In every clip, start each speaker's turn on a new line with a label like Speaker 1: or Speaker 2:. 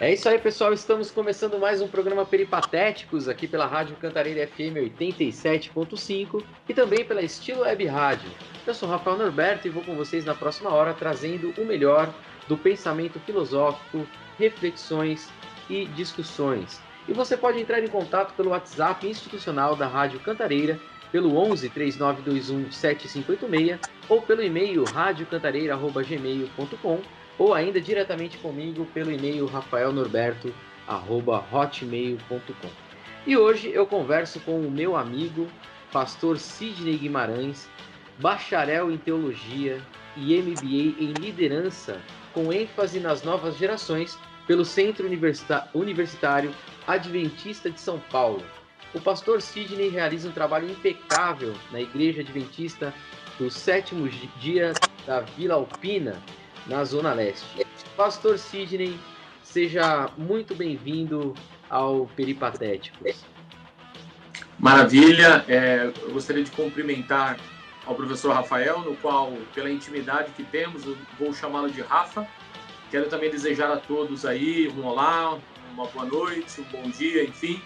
Speaker 1: É isso aí, pessoal. Estamos começando mais um programa Peripatéticos aqui pela Rádio Cantareira FM 87.5 e também pela Estilo Web Rádio. Eu sou Rafael Norberto e vou com vocês na próxima hora trazendo o melhor do pensamento filosófico, reflexões e discussões. E você pode entrar em contato pelo WhatsApp institucional da Rádio Cantareira pelo 11 3921 7586 ou pelo e-mail radiocantareira@gmail.com ou ainda diretamente comigo pelo e-mail rafaelnorberto@hotmail.com. E hoje eu converso com o meu amigo, pastor Sidney Guimarães, bacharel em teologia e MBA em liderança, com ênfase nas novas gerações, pelo Centro Universitário Adventista de São Paulo. O pastor Sidney realiza um trabalho impecável na Igreja Adventista do Sétimo Dia da Vila Alpina, na Zona Leste. Pastor Sidney, seja muito bem-vindo ao Peripatéticos.
Speaker 2: Maravilha, eu gostaria de cumprimentar ao professor Rafael, no qual, pela intimidade que temos, eu vou chamá-lo de Rafa. Quero também desejar a todos aí um olá, uma boa noite, um bom dia, enfim,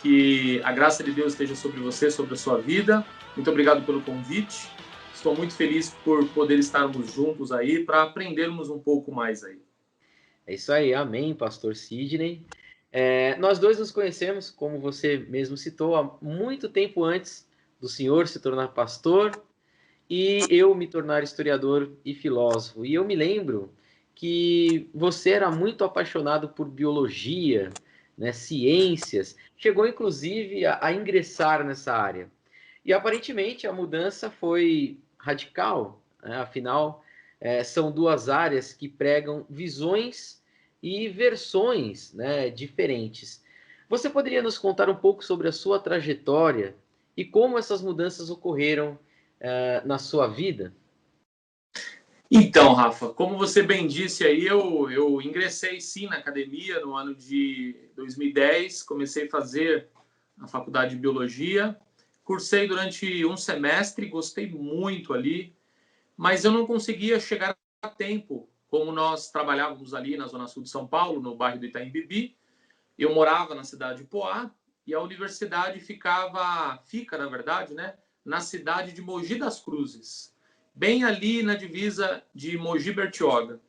Speaker 2: que a graça de Deus esteja sobre você, sobre a sua vida. Muito obrigado pelo convite. Estou muito feliz por poder estarmos juntos aí para aprendermos um pouco mais aí.
Speaker 1: É isso aí, amém, pastor Sidney. Nós dois nos conhecemos, como você mesmo citou, há muito tempo antes do senhor se tornar pastor e eu me tornar historiador e filósofo. E eu me lembro que você era muito apaixonado por biologia, né, ciências, chegou inclusive a ingressar nessa área. E aparentemente a mudança foi radical, né? Afinal, são duas áreas que pregam visões e versões, né, diferentes. Você poderia nos contar um pouco sobre a sua trajetória e como essas mudanças ocorreram na sua vida?
Speaker 2: Então, Rafa, como você bem disse aí, eu ingressei sim na academia no ano de 2010, comecei a fazer a faculdade de biologia, cursei durante um semestre, gostei muito ali, mas eu não conseguia chegar a tempo, como nós trabalhávamos ali na Zona Sul de São Paulo, no bairro do Itaim Bibi. Eu morava na cidade de Poá e a universidade fica, na verdade, né, na cidade de Mogi das Cruzes, bem ali na divisa de Mogi Bertioga.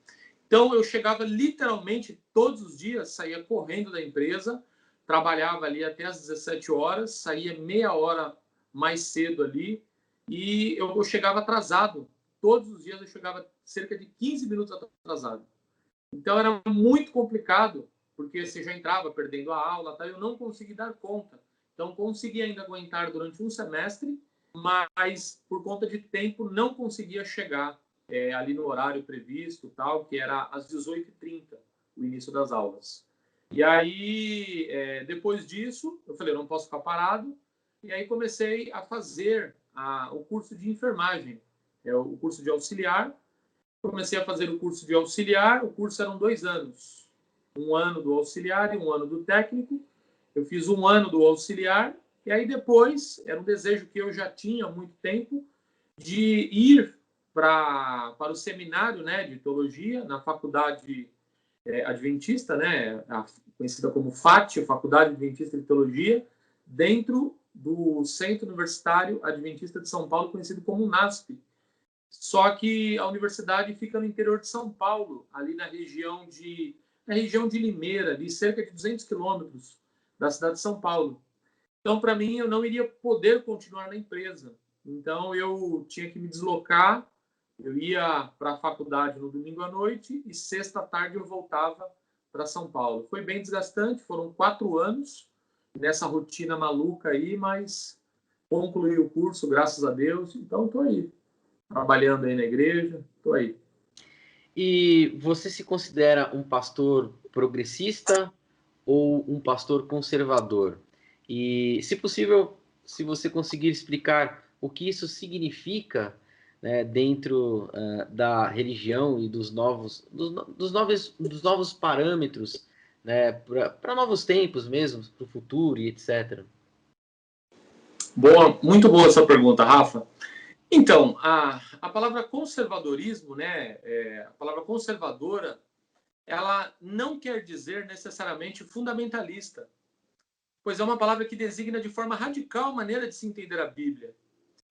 Speaker 2: Então eu chegava literalmente todos os dias, saía correndo da empresa, trabalhava ali até às 17 horas, saía meia hora mais cedo ali e eu chegava atrasado. Todos os dias eu chegava cerca de 15 minutos atrasado. Então era muito complicado, porque você já entrava perdendo a aula, tá? Eu não consegui dar conta. Então consegui ainda aguentar durante um semestre, mas por conta de tempo não conseguia chegar ali no horário previsto, tal, que era às 18h30, o início das aulas. E aí, depois disso, eu falei, eu não posso ficar parado, e aí comecei a fazer o curso de enfermagem, o curso de auxiliar. Comecei a fazer o curso de auxiliar, o curso eram 2 anos. Um ano do auxiliar e um ano do técnico. Eu fiz um ano do auxiliar, e aí depois, era um desejo que eu já tinha há muito tempo, de ir para o seminário, né, de teologia, na faculdade adventista, né, conhecida como FAT, Faculdade Adventista de Teologia, dentro do Centro Universitário Adventista de São Paulo, conhecido como NASP. Só que a universidade fica no interior de São Paulo, ali na região de Limeira, ali cerca de 200 quilômetros da cidade de São Paulo. Então, para mim, eu não iria poder continuar na empresa. Então, eu tinha que me deslocar. Eu ia para a faculdade no domingo à noite e sexta à tarde eu voltava para São Paulo. Foi bem desgastante, foram 4 anos nessa rotina maluca aí, mas concluí o curso, graças a Deus. Então, estou aí, trabalhando aí na igreja, estou aí.
Speaker 1: E você se considera um pastor progressista ou um pastor conservador? E, se possível, se você conseguir explicar o que isso significa, né, dentro da religião e dos novos parâmetros, né, para novos tempos mesmo, para o futuro e etc.
Speaker 2: Boa, muito boa essa pergunta, Rafa. Então, a palavra conservadorismo, né, a palavra conservadora, ela não quer dizer necessariamente fundamentalista, pois é uma palavra que designa de forma radical a maneira de se entender a Bíblia,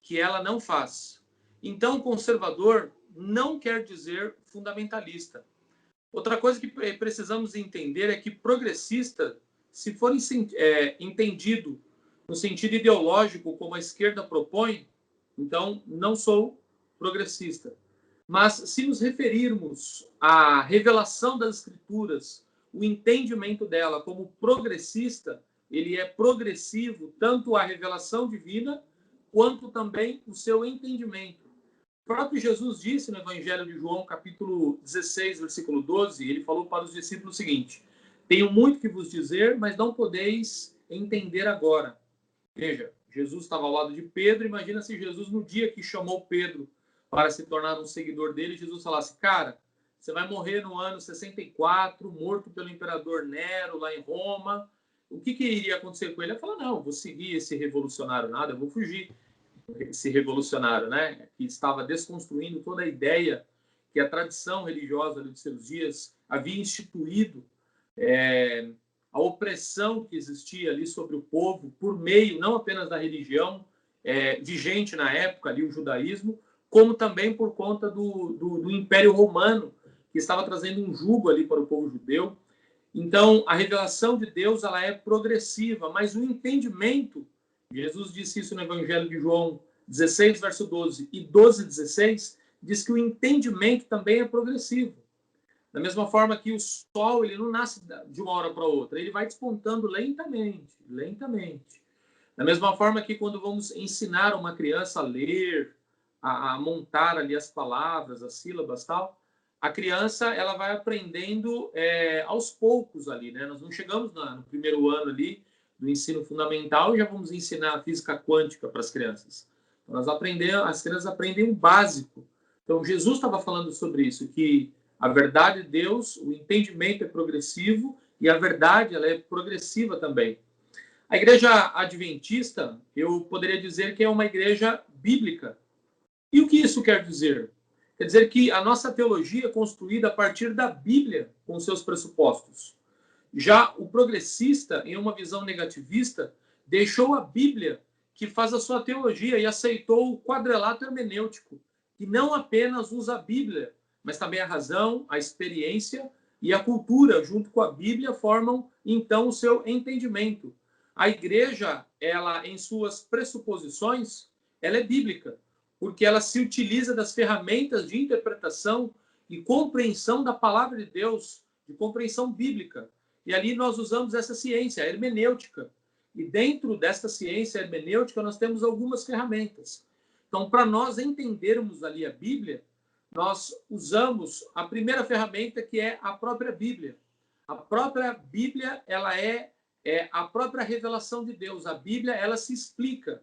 Speaker 2: que ela não faz. Então, conservador não quer dizer fundamentalista. Outra coisa que precisamos entender é que progressista, se for entendido no sentido ideológico como a esquerda propõe, então não sou progressista. Mas se nos referirmos à revelação das Escrituras, o entendimento dela como progressista, ele é progressivo tanto a revelação divina quanto também o seu entendimento. O próprio Jesus disse no Evangelho de João, capítulo 16, versículo 12, ele falou para os discípulos o seguinte: tenho muito que vos dizer, mas não podeis entender agora. Veja, Jesus estava ao lado de Pedro. Imagina se Jesus, no dia que chamou Pedro para se tornar um seguidor dele, Jesus falasse: cara, você vai morrer no ano 64, morto pelo imperador Nero, lá em Roma. O que iria acontecer com ele? Ele falou: não, vou seguir esse revolucionário, nada, eu vou fugir. Esse revolucionário, né, que estava desconstruindo toda a ideia que a tradição religiosa de seus dias havia instituído, a opressão que existia ali sobre o povo por meio não apenas da religião vigente na época, ali o judaísmo, como também por conta do Império Romano, que estava trazendo um jugo ali para o povo judeu. Então, a revelação de Deus ela é progressiva, mas o entendimento, Jesus disse isso no Evangelho de João 16, verso 12 e 12, 16, diz que o entendimento também é progressivo. Da mesma forma que o sol ele não nasce de uma hora para outra, ele vai despontando lentamente, lentamente. Da mesma forma que quando vamos ensinar uma criança a ler, a montar ali as palavras, as sílabas, tal, a criança ela vai aprendendo aos poucos ali, né? Nós não chegamos no primeiro ano ali do ensino fundamental e já vamos ensinar a física quântica para as crianças. Então, as crianças aprendem o básico. Então, Jesus estava falando sobre isso, que a verdade de Deus, o entendimento é progressivo e a verdade ela é progressiva também. A igreja adventista, eu poderia dizer que é uma igreja bíblica. E o que isso quer dizer? Quer dizer que a nossa teologia é construída a partir da Bíblia, com seus pressupostos. Já o progressista, em uma visão negativista, deixou a Bíblia, que faz a sua teologia, e aceitou o quadrilato hermenêutico, que não apenas usa a Bíblia, mas também a razão, a experiência e a cultura, junto com a Bíblia, formam, então, o seu entendimento. A igreja, ela, em suas pressuposições, ela é bíblica, porque ela se utiliza das ferramentas de interpretação e compreensão da palavra de Deus, de compreensão bíblica. E ali nós usamos essa ciência, a hermenêutica. E dentro dessa ciência hermenêutica, nós temos algumas ferramentas. Então, para nós entendermos ali a Bíblia, nós usamos a primeira ferramenta, que é a própria Bíblia. A própria Bíblia, ela é a própria revelação de Deus. A Bíblia, ela se explica.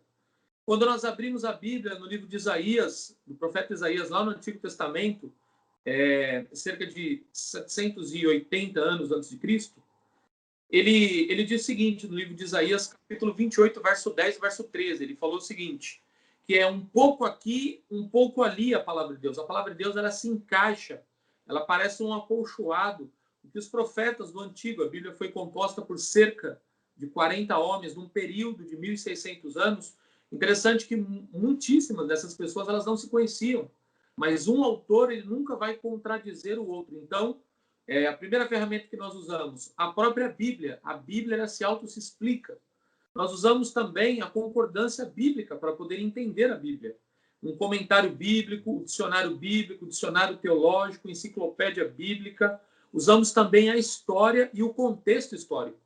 Speaker 2: Quando nós abrimos a Bíblia no livro de Isaías, do profeta Isaías, lá no Antigo Testamento, cerca de 780 anos antes de Cristo, ele diz o seguinte, no livro de Isaías, capítulo 28, verso 10 e verso 13, ele falou o seguinte, que é um pouco aqui, um pouco ali a palavra de Deus. A palavra de Deus, ela se encaixa, ela parece um acolchoado. Porque os profetas do Antigo, a Bíblia foi composta por cerca de 40 homens, num período de 1.600 anos. Interessante que muitíssimas dessas pessoas elas não se conheciam, mas um autor ele nunca vai contradizer o outro. Então, a primeira ferramenta que nós usamos, a própria Bíblia. A Bíblia ela se explica. Nós usamos também a concordância bíblica para poder entender a Bíblia. Um comentário bíblico, o dicionário teológico, enciclopédia bíblica. Usamos também a história e o contexto histórico.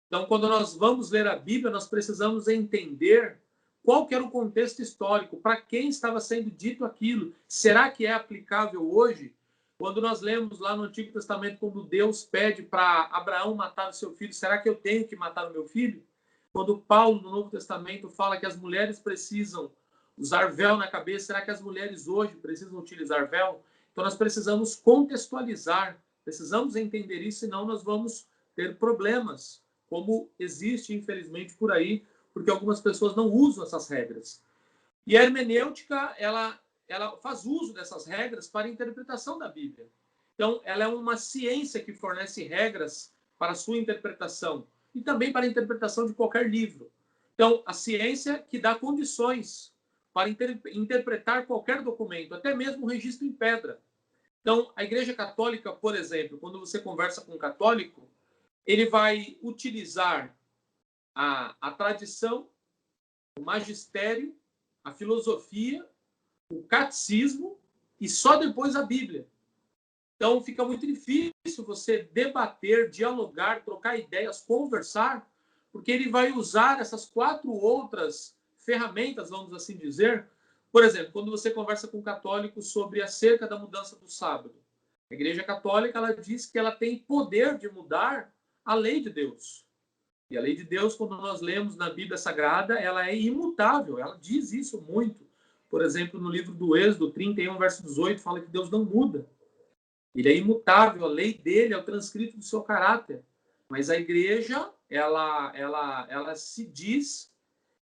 Speaker 2: Então, quando nós vamos ler a Bíblia, nós precisamos entender qual que era o contexto histórico, para quem estava sendo dito aquilo. Será que é aplicável hoje? Quando nós lemos lá no Antigo Testamento, quando Deus pede para Abraão matar o seu filho, será que eu tenho que matar o meu filho? Quando Paulo, no Novo Testamento, fala que as mulheres precisam usar véu na cabeça, será que as mulheres hoje precisam utilizar véu? Então, nós precisamos contextualizar, precisamos entender isso, senão nós vamos ter problemas, como existe, infelizmente, por aí, porque algumas pessoas não usam essas regras. E a hermenêutica, ela faz uso dessas regras para a interpretação da Bíblia. Então, ela é uma ciência que fornece regras para a sua interpretação e também para a interpretação de qualquer livro. Então, a ciência que dá condições para interpretar qualquer documento, até mesmo um registro em pedra. Então, a Igreja Católica, por exemplo, quando você conversa com um católico, ele vai utilizar a tradição, o magistério, a filosofia, o catecismo e só depois a Bíblia. Então, fica muito difícil você debater, dialogar, trocar ideias, conversar, porque ele vai usar essas 4 outras ferramentas, vamos assim dizer. Por exemplo, quando você conversa com um católico sobre acerca da mudança do sábado, a Igreja Católica ela diz que ela tem poder de mudar a lei de Deus. E a lei de Deus, quando nós lemos na Bíblia Sagrada, ela é imutável, ela diz isso muito. Por exemplo, no livro do Êxodo 31, verso 18, fala que Deus não muda. Ele é imutável, a lei dele é o transcrito do seu caráter. Mas a igreja, ela se diz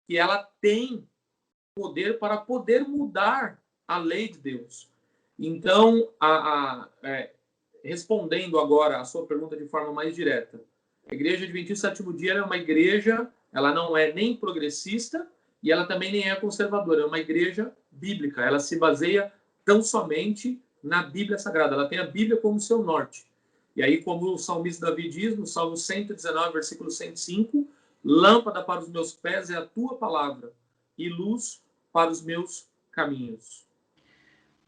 Speaker 2: que ela tem poder para poder mudar a lei de Deus. Então, respondendo agora a sua pergunta de forma mais direta, a Igreja Adventista do Sétimo Dia é uma igreja, ela não é nem progressista e ela também nem é conservadora, é uma igreja bíblica. Ela se baseia tão somente na Bíblia Sagrada. Ela tem a Bíblia como seu norte. E aí, como o salmista Davi diz, no Salmo 119, versículo 105, lâmpada para os meus pés é a tua palavra e luz para os meus caminhos.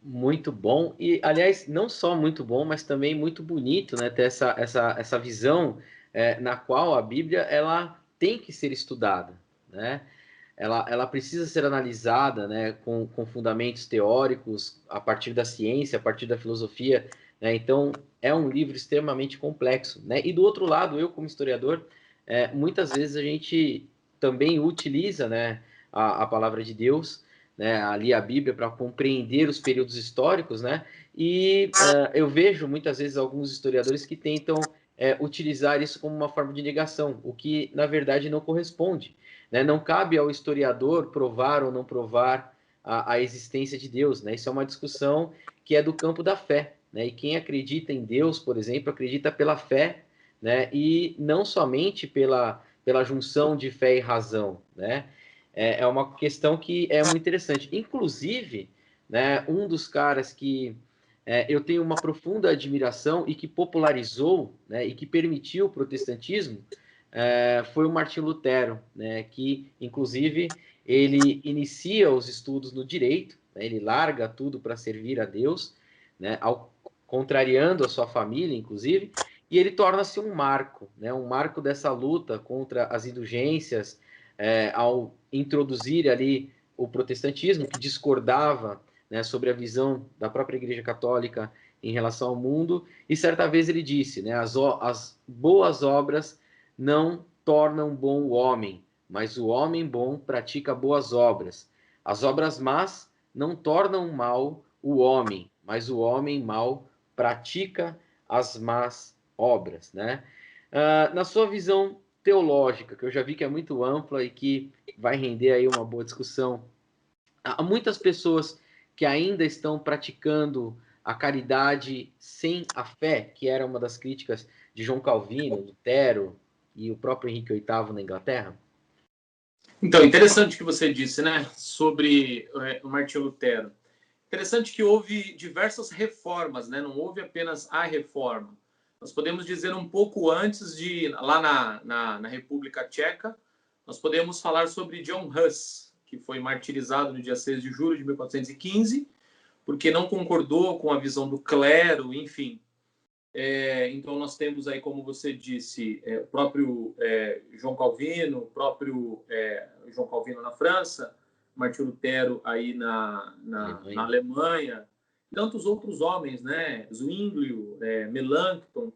Speaker 1: Muito bom. E, aliás, não só muito bom, mas também muito bonito, né? Ter essa visão na qual a Bíblia ela tem que ser estudada, né? Ela precisa ser analisada, né, com fundamentos teóricos, a partir da ciência, a partir da filosofia, né? Então, é um livro extremamente complexo, né? E do outro lado, eu como historiador, muitas vezes a gente também utiliza, né, a palavra de Deus, né, ali a Bíblia para compreender os períodos históricos, né? E eu vejo muitas vezes alguns historiadores que tentam utilizar isso como uma forma de negação, o que na verdade não corresponde, né? Não cabe ao historiador provar ou não provar a existência de Deus, né? Isso é uma discussão que é do campo da fé, né? E quem acredita em Deus, por exemplo, acredita pela fé, né? E não somente pela junção de fé e razão, né? É uma questão que é muito interessante. Inclusive, né, um dos caras que eu tenho uma profunda admiração e que popularizou, né, e que permitiu o protestantismo foi o Martinho Lutero, né, que, inclusive, ele inicia os estudos no direito, né, ele larga tudo para servir a Deus, né, contrariando a sua família, inclusive, e ele torna-se um marco, né, um marco dessa luta contra as indulgências, ao introduzir ali o protestantismo, que discordava, né, sobre a visão da própria Igreja Católica em relação ao mundo, e certa vez ele disse, né, as boas obras não tornam bom o homem, mas o homem bom pratica boas obras. As obras más não tornam mal o homem, mas o homem mau pratica as más obras, né? Na sua visão teológica, que eu já vi que é muito ampla e que vai render aí uma boa discussão, há muitas pessoas que ainda estão praticando a caridade sem a fé, que era uma das críticas de João Calvino, Lutero e o próprio Henrique VIII na Inglaterra?
Speaker 2: Então, interessante que você disse, né, sobre o Martinho Lutero. Interessante que houve diversas reformas, né? Não houve apenas a reforma. Nós podemos dizer um pouco antes de, lá na República Tcheca, nós podemos falar sobre John Hus, que foi martirizado no dia 6 de julho de 1415, porque não concordou com a visão do clero, enfim. Então, nós temos aí, como você disse, o próprio João Calvino, o próprio João Calvino na França, Martinho Lutero aí na Alemanha, tantos outros homens, né? Zwinglio, Melanchthon,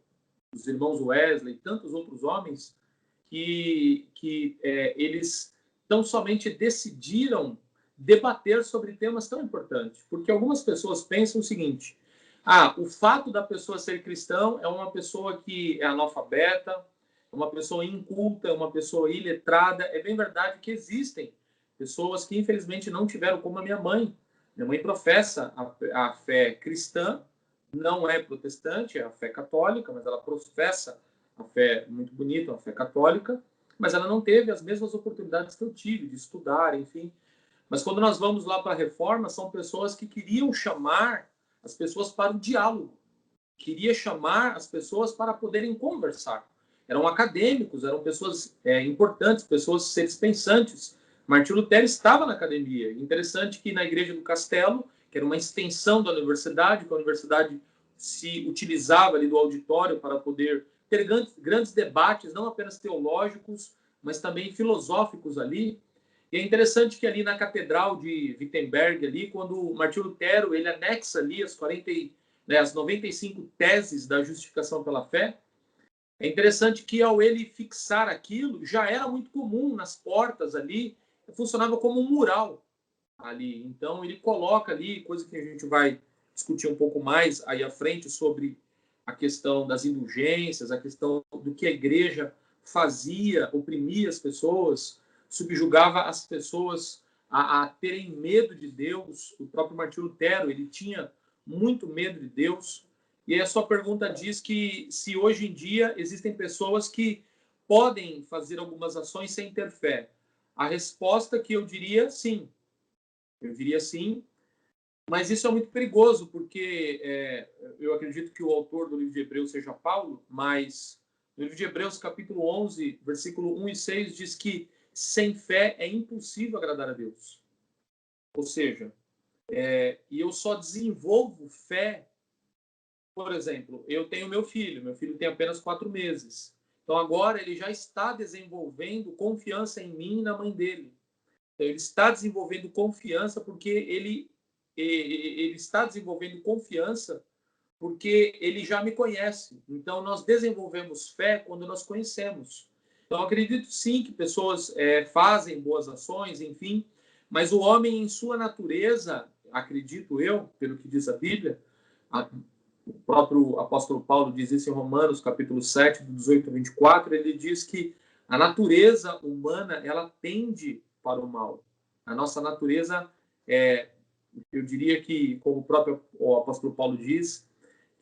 Speaker 2: os irmãos Wesley, tantos outros homens que eles tão somente decidiram debater sobre temas tão importantes. Porque algumas pessoas pensam o seguinte: o fato da pessoa ser cristão é uma pessoa que é analfabeta, é uma pessoa inculta, é uma pessoa iletrada. É bem verdade que existem pessoas que, infelizmente, não tiveram, como a minha mãe. Minha mãe professa a fé cristã, não é protestante, é a fé católica, mas ela professa a fé muito bonita, a fé católica, mas ela não teve as mesmas oportunidades que eu tive de estudar, enfim. Mas quando nós vamos lá para a Reforma, são pessoas que queriam chamar as pessoas para o diálogo, queria chamar as pessoas para poderem conversar. Eram acadêmicos, eram pessoas importantes, pessoas seres pensantes. Martim Lutero estava na academia. Interessante que na Igreja do Castelo, que era uma extensão da universidade, que a universidade se utilizava ali do auditório para poder ter grandes debates, não apenas teológicos, mas também filosóficos ali. E é interessante que ali na Catedral de Wittenberg, ali, quando Martim Lutero ele anexa ali as 95 teses da justificação pela fé, é interessante que ao ele fixar aquilo, já era muito comum nas portas ali, funcionava como um mural ali. Então ele coloca ali, coisa que a gente vai discutir um pouco mais aí à frente sobre a questão das indulgências, a questão do que a igreja fazia, oprimia as pessoas, subjugava as pessoas a terem medo de Deus. O próprio Martim Lutero, ele tinha muito medo de Deus. E aí a sua pergunta diz que se hoje em dia existem pessoas que podem fazer algumas ações sem ter fé. A resposta que eu diria sim. Eu diria sim, mas isso é muito perigoso, porque eu acredito que o autor do livro de Hebreus seja Paulo, mas no livro de Hebreus, capítulo 11, versículo 1 e 6, diz que sem fé é impossível agradar a Deus. Ou seja, e eu só desenvolvo fé, por exemplo, eu tenho meu filho tem apenas 4 meses. Então agora ele já está desenvolvendo confiança em mim e na mãe dele. Então, ele está desenvolvendo confiança porque ele está desenvolvendo confiança porque ele já me conhece. Então, nós desenvolvemos fé quando nós conhecemos. Então, acredito sim que pessoas fazem boas ações, enfim, mas o homem, em sua natureza, acredito eu, pelo que diz a Bíblia, o próprio apóstolo Paulo diz isso em Romanos, capítulo 7, do 18 a 24, ele diz que a natureza humana, ela tende para o mal. A nossa natureza eu diria que, como o próprio apóstolo Paulo diz,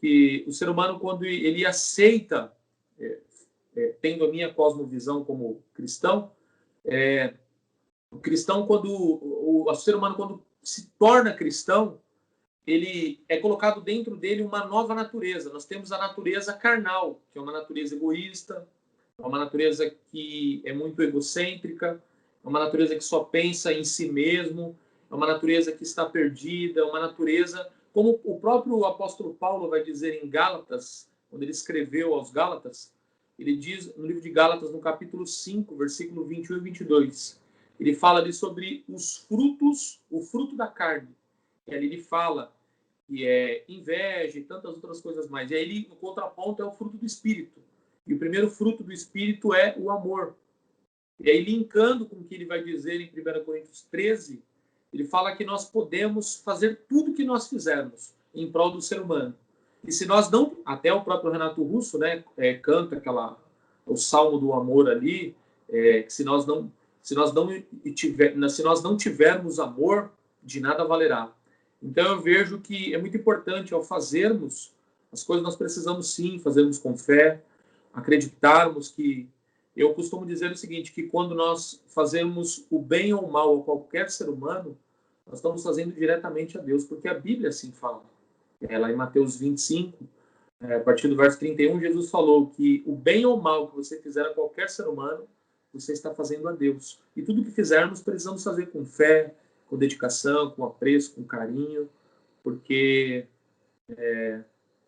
Speaker 2: que o ser humano, quando ele aceita, tendo a minha cosmovisão como cristão, o cristão, o ser humano, quando se torna cristão, ele é colocado dentro dele uma nova natureza. Nós temos a natureza carnal, que é uma natureza egoísta, é uma natureza que é muito egocêntrica, é uma natureza que só pensa em si mesmo, é uma natureza que está perdida, é uma natureza, como o próprio apóstolo Paulo vai dizer em Gálatas, quando ele escreveu aos Gálatas, ele diz no livro de Gálatas, no capítulo 5, versículo 21 e 22, ele fala ali sobre os frutos, o fruto da carne. E ali ele fala que é inveja e tantas outras coisas mais. E aí ele, no contraponto, é o fruto do Espírito. E o primeiro fruto do Espírito é o amor. E aí, linkando com o que ele vai dizer em 1 Coríntios 13, ele fala que nós podemos fazer tudo o que nós fizermos em prol do ser humano. E se nós não, até o próprio Renato Russo, né, canta o Salmo do Amor ali, que se nós não tivermos amor, de nada valerá. Então eu vejo que é muito importante, ao fazermos as coisas, nós precisamos sim fazermos com fé, acreditarmos que... Eu costumo dizer o seguinte, que quando nós fazemos o bem ou o mal a qualquer ser humano, nós estamos fazendo diretamente a Deus, porque a Bíblia assim fala. Lá em Mateus 25, a partir do verso 31, Jesus falou que o bem ou o mal que você fizer a qualquer ser humano, você está fazendo a Deus. E tudo que fizermos, precisamos fazer com fé, com dedicação, com apreço, com carinho, porque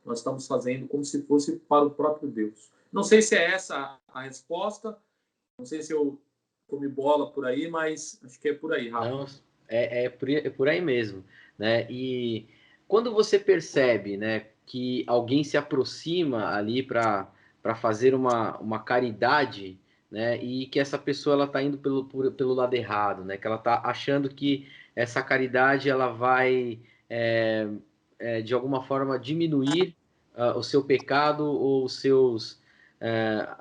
Speaker 2: nós estamos fazendo como se fosse para o próprio Deus. Não sei se é essa a resposta, não sei se eu comi bola por aí, mas acho que é por aí, Rafa.
Speaker 1: Não, é por aí mesmo, né? E quando você percebe, né, que alguém se aproxima ali para fazer uma caridade, né, e que essa pessoa ela está indo pelo lado errado, né, que ela está achando que essa caridade ela vai de alguma forma diminuir o seu pecado ou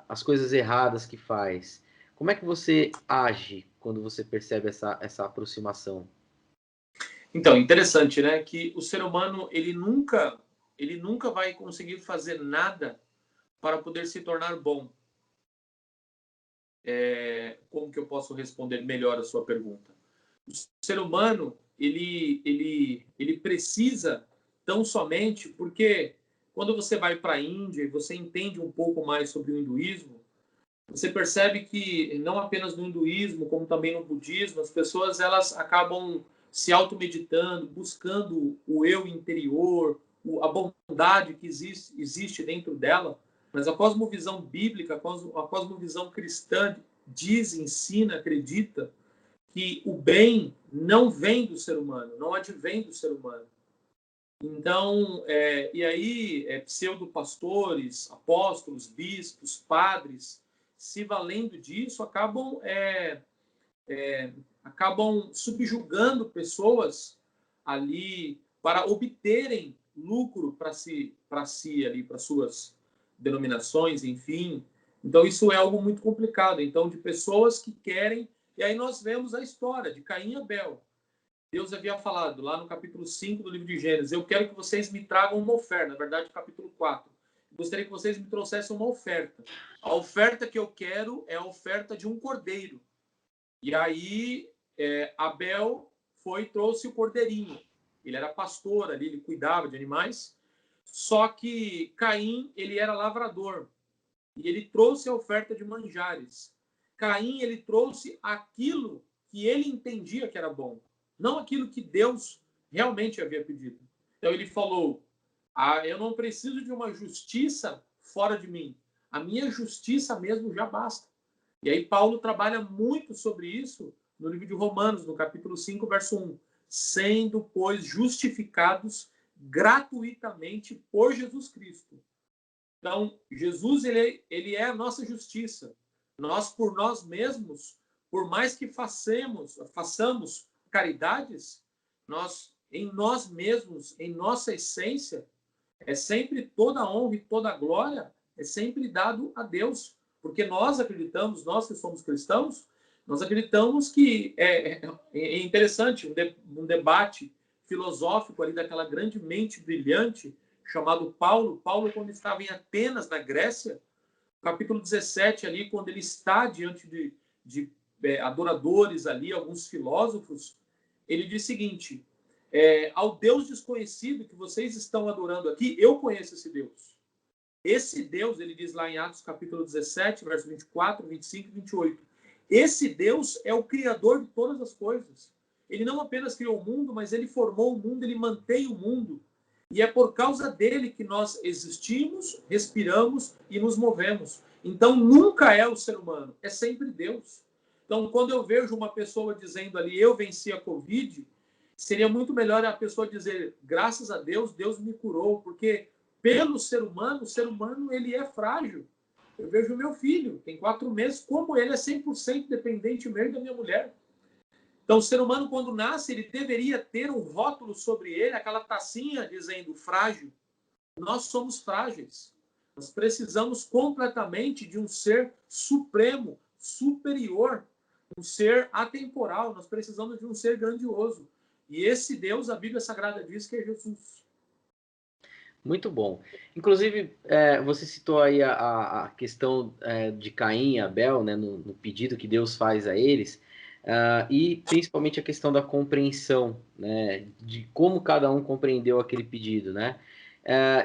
Speaker 1: as coisas erradas que faz. Como é que você age quando você percebe essa aproximação?
Speaker 2: Então, interessante, né? Que o ser humano, ele nunca ele nunca vai conseguir fazer nada para poder se tornar bom. Como que eu posso responder melhor a sua pergunta? O ser humano, ele precisa tão somente, porque quando você vai para a Índia e você entende um pouco mais sobre o hinduísmo, você percebe que não apenas no hinduísmo, como também no budismo, as pessoas elas acabam se automeditando, buscando o eu interior, a bondade que existe dentro dela. Mas a cosmovisão bíblica, a cosmovisão cristã diz, ensina, acredita que o bem não vem do ser humano, não advém do ser humano. Então, e aí, pseudo-pastores, apóstolos, bispos, padres, se valendo disso, acabam subjugando pessoas ali para obterem lucro para si ali, para suas denominações, enfim. Então, isso é algo muito complicado. Então, de pessoas que querem... E aí nós vemos a história de Caim e Abel. Deus havia falado lá no capítulo 5 do livro de Gênesis: eu quero que vocês me tragam uma oferta. Na verdade, capítulo 4. Gostaria que vocês me trouxessem uma oferta. A oferta que eu quero é a oferta de um cordeiro. E aí, Abel foi e trouxe o cordeirinho. Ele era pastor ali, ele cuidava de animais. Só que Caim, ele era lavrador. E ele trouxe a oferta de manjares. Caim, ele trouxe aquilo que ele entendia que era bom, não aquilo que Deus realmente havia pedido. Então ele falou: eu não preciso de uma justiça fora de mim. A minha justiça mesmo já basta. E aí Paulo trabalha muito sobre isso no livro de Romanos, no capítulo 5, verso 1. Sendo, pois, justificados gratuitamente por Jesus Cristo. Então, Jesus, ele é a nossa justiça. Nós, por nós mesmos, por mais que façamos caridades, em nós mesmos, em nossa essência, é sempre toda a honra e toda a glória é sempre dado a Deus. Porque nós acreditamos, nós que somos cristãos, nós acreditamos que é interessante um debate filosófico ali daquela grande mente brilhante chamado Paulo. Paulo, quando estava em Atenas, na Grécia, capítulo 17 ali, quando ele está diante de adoradores ali, alguns filósofos, ele diz o seguinte: ao Deus desconhecido que vocês estão adorando aqui, eu conheço esse Deus. Esse Deus, ele diz lá em Atos capítulo 17, verso 24, 25 e 28, esse Deus é o criador de todas as coisas. Ele não apenas criou o mundo, mas ele formou o mundo, ele mantém o mundo. E é por causa dele que nós existimos, respiramos e nos movemos. Então, nunca é o ser humano, é sempre Deus. Então, quando eu vejo uma pessoa dizendo ali, eu venci a Covid, seria muito melhor a pessoa dizer, graças a Deus, Deus me curou, porque pelo ser humano, o ser humano ele é frágil. Eu vejo o meu filho, tem 4 meses, como ele é 100% dependente meu e da minha mulher. Então, o ser humano, quando nasce, ele deveria ter um rótulo sobre ele, aquela tacinha dizendo frágil. Nós somos frágeis. Nós precisamos completamente de um ser supremo, superior, um ser atemporal. Nós precisamos de um ser grandioso. E esse Deus, a Bíblia Sagrada diz que é Jesus.
Speaker 1: Muito bom. Inclusive, você citou aí a questão de Caim e Abel, né, no pedido que Deus faz a eles, e principalmente a questão da compreensão, né, de como cada um compreendeu aquele pedido, né?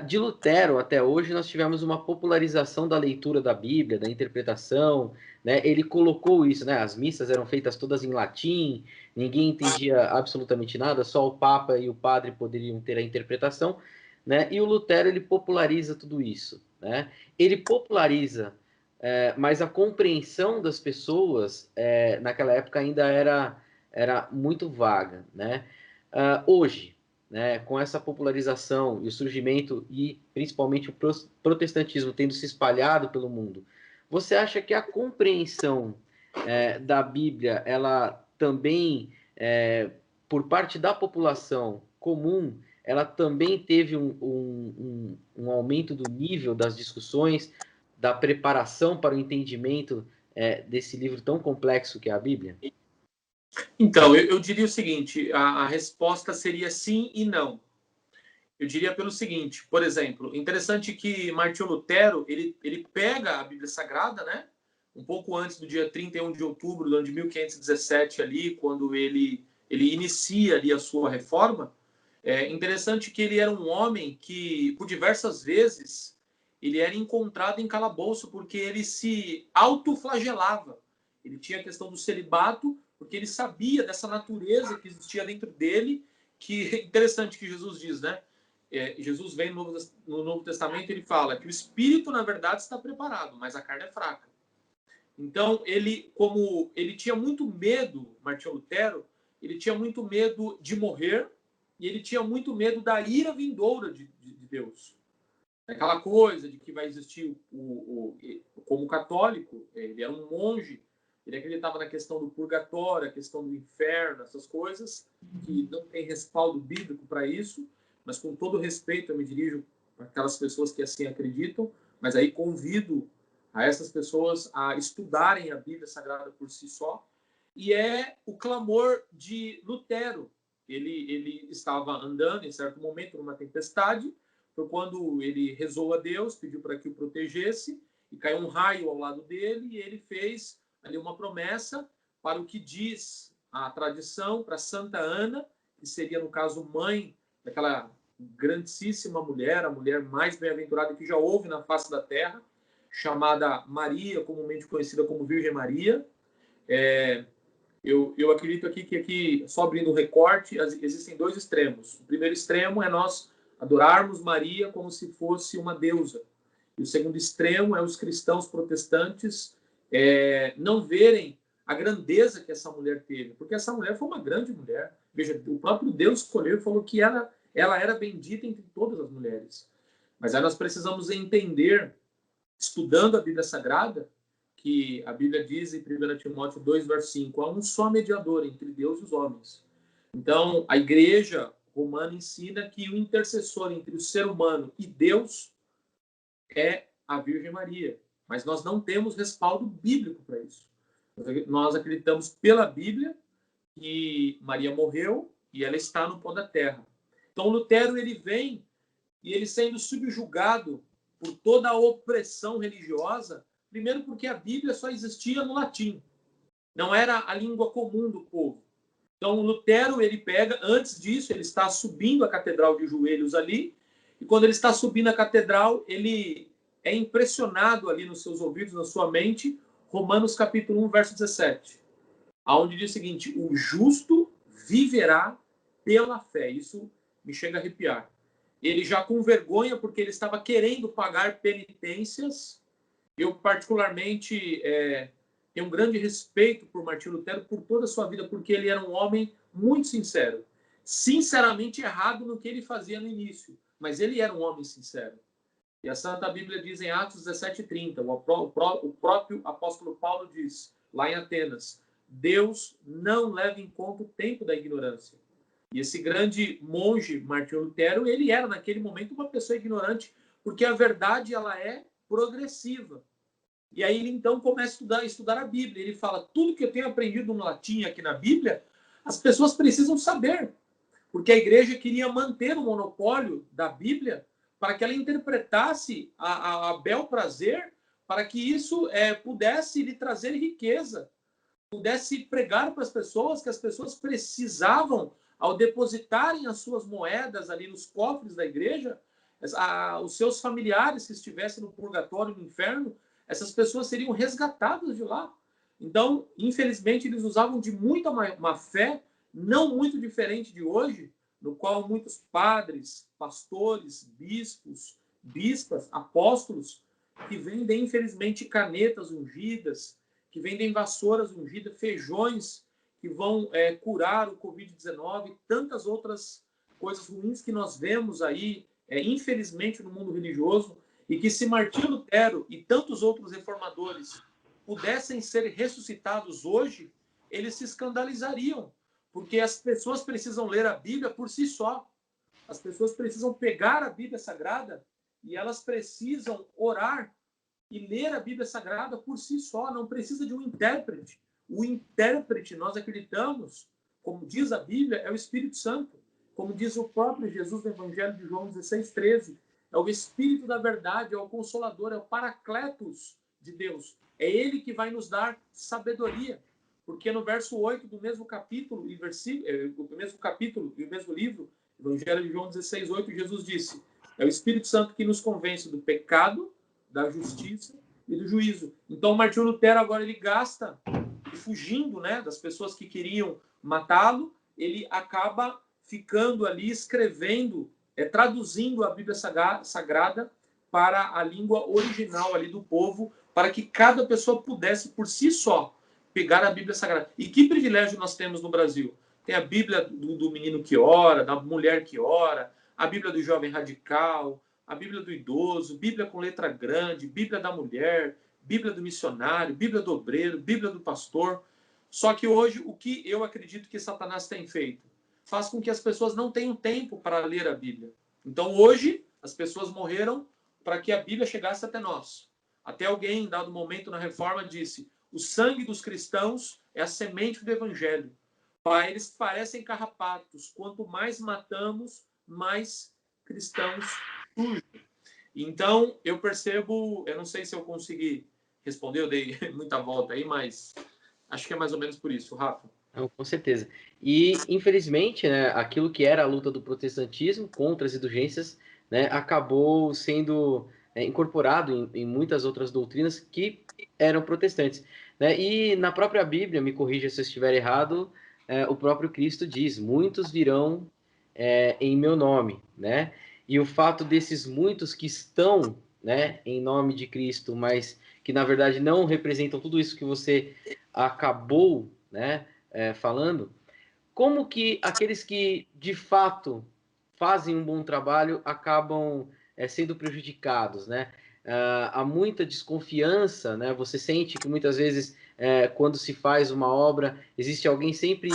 Speaker 1: De Lutero até hoje nós tivemos uma popularização da leitura da Bíblia, da interpretação, né? Ele colocou isso, né? As missas eram feitas todas em latim, ninguém entendia absolutamente nada, só o Papa e o padre poderiam ter a interpretação, né? E o Lutero ele populariza tudo isso, né? Ele populariza, mas a compreensão das pessoas naquela época ainda era muito vaga, né? Hoje, né, com essa popularização e o surgimento e principalmente o protestantismo tendo se espalhado pelo mundo, você acha que a compreensão da Bíblia, ela também, por parte da população comum, ela também teve um aumento do nível das discussões, da preparação para o entendimento desse livro tão complexo que é a Bíblia?
Speaker 2: Então, eu diria o seguinte, a resposta seria sim e não. Eu diria pelo seguinte, por exemplo, interessante que Martinho Lutero, ele pega a Bíblia Sagrada, né? Um pouco antes do dia 31 de outubro do ano de 1517 ali, quando ele inicia ali a sua reforma. É interessante que ele era um homem que, por diversas vezes, ele era encontrado em calabouço porque ele se autoflagelava. Ele tinha a questão do celibato, porque ele sabia dessa natureza que existia dentro dele, que é interessante que Jesus diz, né? Jesus vem no Novo Testamento, ele fala que o espírito, na verdade, está preparado, mas a carne é fraca. Então, como ele tinha muito medo, Martinho Lutero, ele tinha muito medo de morrer e ele tinha muito medo da ira vindoura de Deus. Aquela coisa de que vai existir, como católico, ele era um monge, ele acreditava na questão do purgatório, a questão do inferno, essas coisas, que não tem respaldo bíblico para isso, mas com todo respeito eu me dirijo para aquelas pessoas que assim acreditam, mas aí convido a essas pessoas a estudarem a Bíblia Sagrada por si só, e é o clamor de Lutero. Ele estava andando em certo momento numa tempestade, foi quando ele rezou a Deus, pediu para que o protegesse, e caiu um raio ao lado dele, e ele fez ali uma promessa para o que diz a tradição, para Santa Ana, que seria, no caso, mãe daquela grandíssima mulher, a mulher mais bem-aventurada que já houve na face da terra, chamada Maria, comumente conhecida como Virgem Maria. Eu acredito aqui, só abrindo um recorte, existem dois extremos. O primeiro extremo é nós adorarmos Maria como se fosse uma deusa. E o segundo extremo é os cristãos protestantes não verem a grandeza que essa mulher teve. Porque essa mulher foi uma grande mulher. Veja, o próprio Deus escolheu e falou que ela era bendita entre todas as mulheres. Mas aí nós precisamos entender, estudando a Bíblia Sagrada, que a Bíblia diz em 1 Timóteo 2, verso 5, há um só mediador entre Deus e os homens. Então, a igreja romana ensina que o intercessor entre o ser humano e Deus é a Virgem Maria. Mas nós não temos respaldo bíblico para isso. Nós acreditamos pela Bíblia que Maria morreu e ela está no pó da terra. Então, Lutero, ele vem e ele sendo subjugado por toda a opressão religiosa, primeiro porque a Bíblia só existia no latim. Não era a língua comum do povo. Então, Lutero, ele pega, antes disso, ele está subindo a catedral de joelhos ali, e quando ele está subindo a catedral, ele é impressionado ali nos seus ouvidos, na sua mente, Romanos capítulo 1, verso 17, onde diz o seguinte, o justo viverá pela fé. Isso me chega a arrepiar. Ele já com vergonha, porque ele estava querendo pagar penitências. Eu, particularmente, tenho um grande respeito por Martinho Lutero, por toda a sua vida, porque ele era um homem muito sincero. Sinceramente errado no que ele fazia no início, mas ele era um homem sincero. E a Santa Bíblia diz em Atos 17:30, o próprio apóstolo Paulo diz, lá em Atenas, Deus não leva em conta o tempo da ignorância. E esse grande monge, Martinho Lutero, ele era, naquele momento, uma pessoa ignorante, porque a verdade ela é progressiva. E aí ele, então, começa a estudar a Bíblia. Ele fala, tudo que eu tenho aprendido no latim aqui na Bíblia, as pessoas precisam saber. Porque a igreja queria manter o monopólio da Bíblia para que ela interpretasse a bel prazer, para que isso pudesse lhe trazer riqueza, pudesse pregar para as pessoas que as pessoas precisavam, ao depositarem as suas moedas ali nos cofres da igreja, os seus familiares que estivessem no purgatório, no inferno, essas pessoas seriam resgatadas de lá. Então, infelizmente, eles usavam de muita má fé, não muito diferente de hoje, no qual muitos padres, pastores, bispos, bispas, apóstolos, que vendem, infelizmente, canetas ungidas, que vendem vassouras ungidas, feijões que vão curar o Covid-19 e tantas outras coisas ruins que nós vemos aí, infelizmente, no mundo religioso, e que se Martinho Lutero e tantos outros reformadores pudessem ser ressuscitados hoje, eles se escandalizariam, porque as pessoas precisam ler a Bíblia por si só. As pessoas precisam pegar a Bíblia Sagrada e elas precisam orar e ler a Bíblia Sagrada por si só, não precisa de um intérprete. O intérprete, nós acreditamos, como diz a Bíblia, é o Espírito Santo. como diz o próprio Jesus no Evangelho de João 16:13, é o Espírito da verdade, é o Consolador, é o Paracletos de Deus. É Ele que vai nos dar sabedoria. Porque no verso 8 do mesmo capítulo e o mesmo livro, Evangelho de João 16:8, Jesus disse: é o Espírito Santo que nos convence do pecado, da justiça e do juízo. Então, Martinho Lutero agora ele gasta, fugindo, né, das pessoas que queriam matá-lo, ele acaba ficando ali escrevendo, traduzindo a Bíblia Sagrada para a língua original ali do povo, para que cada pessoa pudesse por si só pegar a Bíblia Sagrada. E que privilégio nós temos no Brasil? Tem a Bíblia do menino que ora, da mulher que ora, a Bíblia do jovem radical, a Bíblia do idoso, Bíblia com letra grande, Bíblia da mulher, Bíblia do missionário, Bíblia do obreiro, Bíblia do pastor. Só que hoje, o que eu acredito que Satanás tem feito? Faz com que as pessoas não tenham tempo para ler a Bíblia. Então, hoje, as pessoas morreram para que a Bíblia chegasse até nós. Até alguém, em dado momento na Reforma, disse: o sangue dos cristãos é a semente do Evangelho. Eles parecem carrapatos. Quanto mais matamos, mais cristãos surgem. Então, eu percebo, eu não sei se eu consegui responder, eu dei muita volta aí, mas acho que é mais ou menos por isso, Rafa.
Speaker 1: Não, com certeza. E, infelizmente, né, aquilo que era a luta do protestantismo contra as indulgências, né, acabou sendo incorporado em muitas outras doutrinas que eram protestantes. Né? E na própria Bíblia, me corrija se eu estiver errado, o próprio Cristo diz: muitos virão em meu nome. Né? E o fato desses muitos que estão, né, em nome de Cristo, mas que na verdade não representam tudo isso que você acabou, né, falando, como que aqueles que de fato fazem um bom trabalho acabam sendo prejudicados, né? Há muita desconfiança, né? Você sente que muitas vezes quando se faz uma obra existe alguém sempre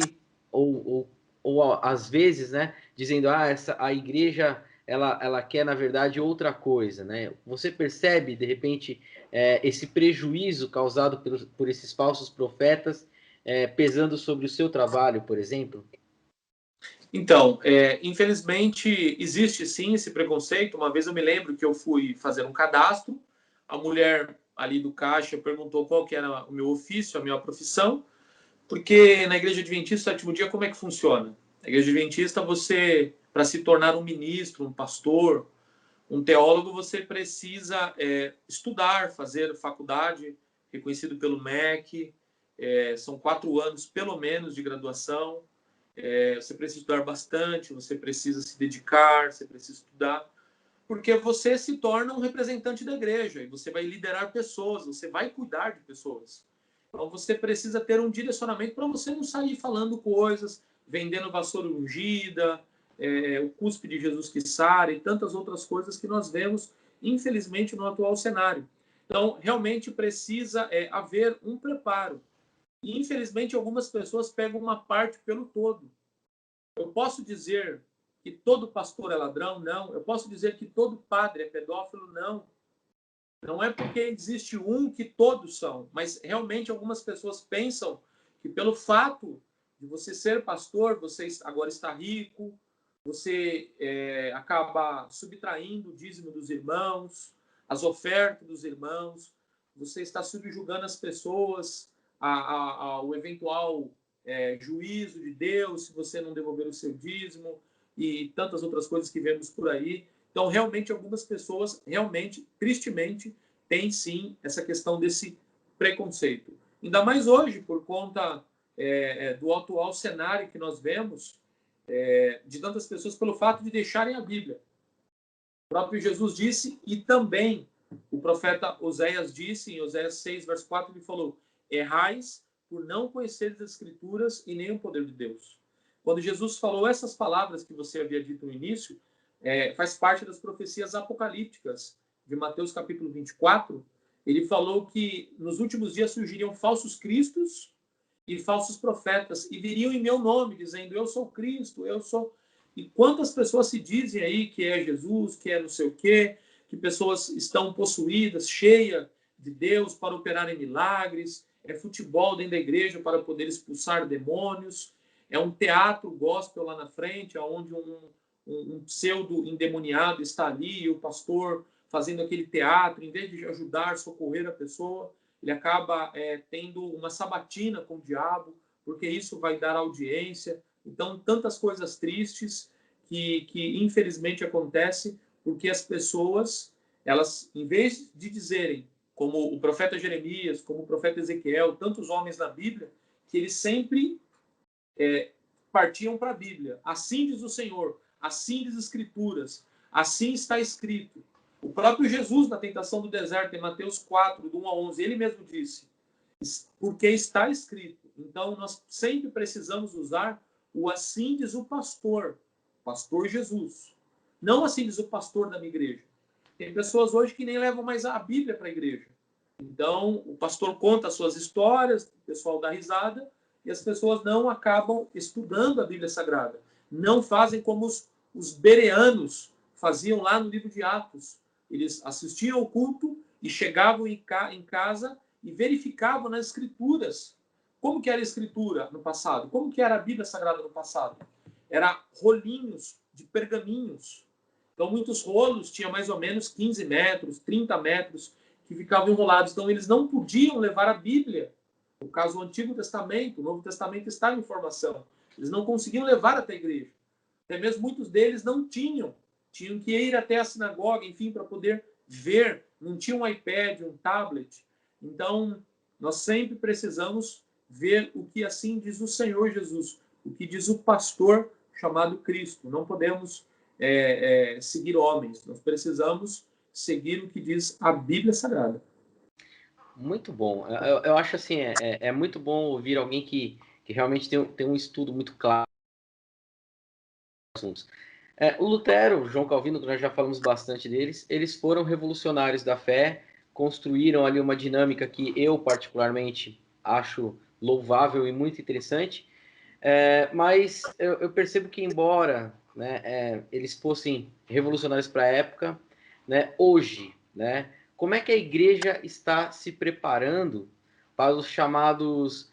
Speaker 1: ou às vezes, né? Dizendo a igreja ela quer na verdade outra coisa, né? Você percebe de repente esse prejuízo causado por esses falsos profetas pesando sobre o seu trabalho, por exemplo?
Speaker 2: Então, infelizmente, existe sim esse preconceito. Uma vez eu me lembro que eu fui fazer um cadastro, a mulher ali do caixa perguntou qual que era o meu ofício, a minha profissão, porque na Igreja Adventista, sétimo dia, como é que funciona? Na Igreja Adventista, você, para se tornar um ministro, um pastor, um teólogo, você precisa estudar, fazer faculdade, reconhecido pelo MEC, são 4 anos, pelo menos, de graduação. Você precisa estudar bastante, você precisa se dedicar, você precisa estudar, porque você se torna um representante da igreja e você vai liderar pessoas, você vai cuidar de pessoas. Então você precisa ter um direcionamento para você não sair falando coisas, vendendo vassoura ungida, o cuspe de Jesus que sara e tantas outras coisas que nós vemos, infelizmente, no atual cenário. Então, realmente precisa haver um preparo. E, infelizmente, algumas pessoas pegam uma parte pelo todo. Eu posso dizer que todo pastor é ladrão? Não. Eu posso dizer que todo padre é pedófilo? Não. Não é porque existe um que todos são, mas realmente algumas pessoas pensam que pelo fato de você ser pastor, você agora está rico, você acaba subtraindo o dízimo dos irmãos, as ofertas dos irmãos, você está subjugando as pessoas ao eventual juízo de Deus se você não devolver o seu dízimo e tantas outras coisas que vemos por aí. Então, realmente, algumas pessoas, realmente, tristemente, têm sim essa questão desse preconceito. Ainda mais hoje, por conta do atual cenário que nós vemos, de tantas pessoas pelo fato de deixarem a Bíblia. O próprio Jesus disse, e também o profeta Oséias disse, em Oséias 6, verso 4, ele falou: errais por não conhecer as Escrituras e nem o poder de Deus. Quando Jesus falou essas palavras que você havia dito no início, faz parte das profecias apocalípticas de Mateus capítulo 24, ele falou que nos últimos dias surgiriam falsos cristos e falsos profetas, e viriam em meu nome, dizendo: eu sou Cristo, eu sou... E quantas pessoas se dizem aí que é Jesus, que é não sei o quê, que pessoas estão possuídas, cheias de Deus para operarem milagres, futebol dentro da igreja para poder expulsar demônios. é um teatro gospel lá na frente, onde um pseudo endemoniado está ali e o pastor fazendo aquele teatro, em vez de ajudar, socorrer a pessoa, ele acaba tendo uma sabatina com o diabo, porque isso vai dar audiência. Então, tantas coisas tristes que infelizmente acontecem, porque as pessoas, elas, em vez de dizerem, como o profeta Jeremias, como o profeta Ezequiel, tantos homens na Bíblia, que eles sempre partiam para a Bíblia. Assim diz o Senhor, assim diz as Escrituras, assim está escrito. O próprio Jesus, na tentação do deserto, em Mateus 4, do 1 a 11, ele mesmo disse, porque está escrito. Então, nós sempre precisamos usar o assim diz o pastor Jesus. Não assim diz o pastor da minha igreja. Tem pessoas hoje que nem levam mais a Bíblia para a igreja. Então, o pastor conta as suas histórias, o pessoal dá risada, e as pessoas não acabam estudando a Bíblia Sagrada. Não fazem como os bereanos faziam lá no livro de Atos. Eles assistiam ao culto e chegavam em casa e verificavam nas escrituras. Como que era a escritura no passado? Como que era a Bíblia Sagrada no passado? Era rolinhos de pergaminhos. Então, muitos rolos tinham mais ou menos 15 metros, 30 metros, que ficavam enrolados. Então, eles não podiam levar a Bíblia. No caso, o Antigo Testamento, o Novo Testamento está em formação. Eles não conseguiam levar até a igreja. Até mesmo muitos deles não tinham. Tinham que ir até a sinagoga, enfim, para poder ver. Não tinha um iPad, um tablet. Então, nós sempre precisamos ver o que assim diz o Senhor Jesus, o que diz o pastor chamado Cristo. Não podemos seguir homens. Nós precisamos seguir o que diz a Bíblia Sagrada.
Speaker 1: Muito bom. Eu acho assim, é muito bom ouvir alguém que realmente tem um estudo muito claro dos assuntos. O Lutero, João Calvino, que nós já falamos bastante deles, eles foram revolucionários da fé, construíram ali uma dinâmica que eu particularmente acho louvável e muito interessante, mas eu percebo que embora, né, eles fossem revolucionários para a época, né, hoje, né, como é que a igreja está se preparando para os chamados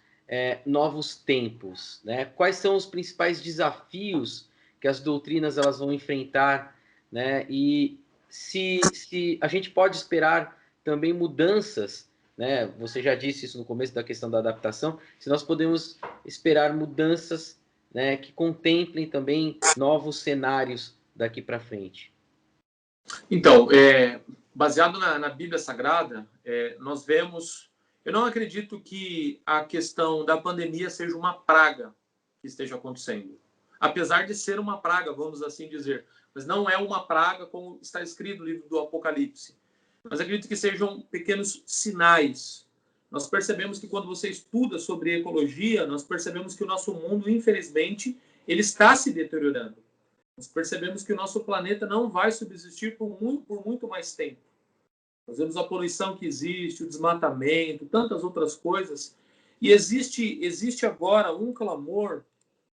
Speaker 1: novos tempos, né? Quais são os principais desafios que as doutrinas elas vão enfrentar, né? E se a gente pode esperar também mudanças, né? Você já disse isso no começo da questão da adaptação, se nós podemos esperar mudanças, né, que contemplem também novos cenários daqui para frente.
Speaker 2: Então, baseado na Bíblia Sagrada, nós vemos... Eu não acredito que a questão da pandemia seja uma praga que esteja acontecendo. Apesar de ser uma praga, vamos assim dizer. Mas não é uma praga como está escrito no livro do Apocalipse. Mas acredito que sejam pequenos sinais. Nós percebemos que quando você estuda sobre ecologia, nós percebemos que o nosso mundo, infelizmente, ele está se deteriorando. Nós percebemos que o nosso planeta não vai subsistir por muito mais tempo. Nós vemos a poluição que existe, o desmatamento, tantas outras coisas. E existe agora um clamor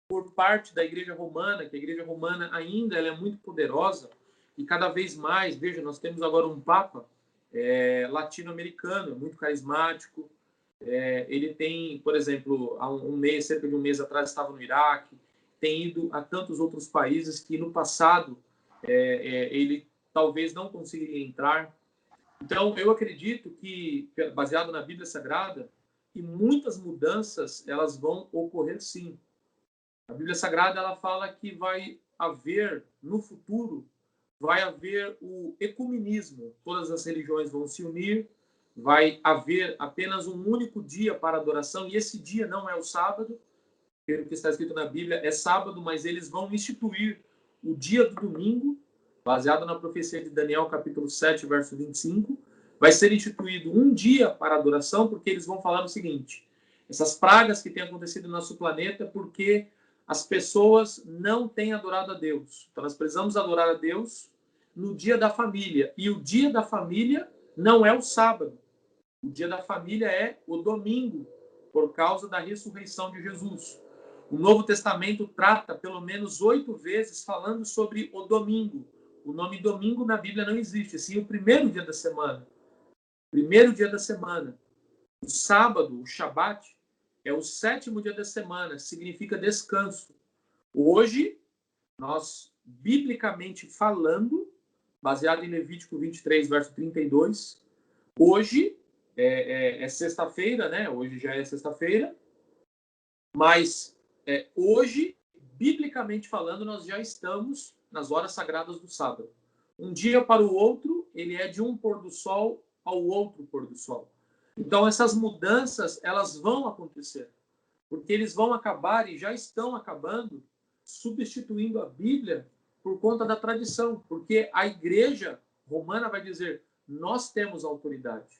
Speaker 2: por parte da Igreja Romana, que a Igreja Romana ainda ela é muito poderosa, e cada vez mais, veja, nós temos agora um Papa latino-americano, muito carismático. Ele tem, por exemplo, há cerca de um mês atrás, estava no Iraque, tem ido a tantos outros países que no passado ele talvez não conseguiria entrar. Então, eu acredito que, baseado na Bíblia Sagrada, que muitas mudanças elas vão ocorrer sim. A Bíblia Sagrada ela fala que vai haver, no futuro, vai haver o ecumenismo. Todas as religiões vão se unir, vai haver apenas um único dia para adoração, e esse dia não é o sábado, pelo que está escrito na Bíblia, é sábado, mas eles vão instituir o dia do domingo, baseado na profecia de Daniel, capítulo 7, verso 25, vai ser instituído um dia para adoração, porque eles vão falar o seguinte: essas pragas que têm acontecido no nosso planeta, porque as pessoas não têm adorado a Deus. Então, nós precisamos adorar a Deus no dia da família. E o dia da família não é o sábado. O dia da família é o domingo, por causa da ressurreição de Jesus. O Novo Testamento trata pelo menos 8 vezes falando sobre o domingo. O nome domingo na Bíblia não existe, sim o primeiro dia da semana. Primeiro dia da semana. O sábado, o Shabat, é o 7º dia da semana, significa descanso. Hoje, nós, biblicamente falando, baseado em Levítico 23, verso 32, hoje é sexta-feira, né? Hoje já é sexta-feira, mas hoje, biblicamente falando, nós já estamos nas horas sagradas do sábado. Um dia para o outro, ele é de um pôr do sol ao outro pôr do sol. Então, essas mudanças, elas vão acontecer, porque eles vão acabar e já estão acabando, substituindo a Bíblia por conta da tradição, porque a igreja romana vai dizer, nós temos autoridade.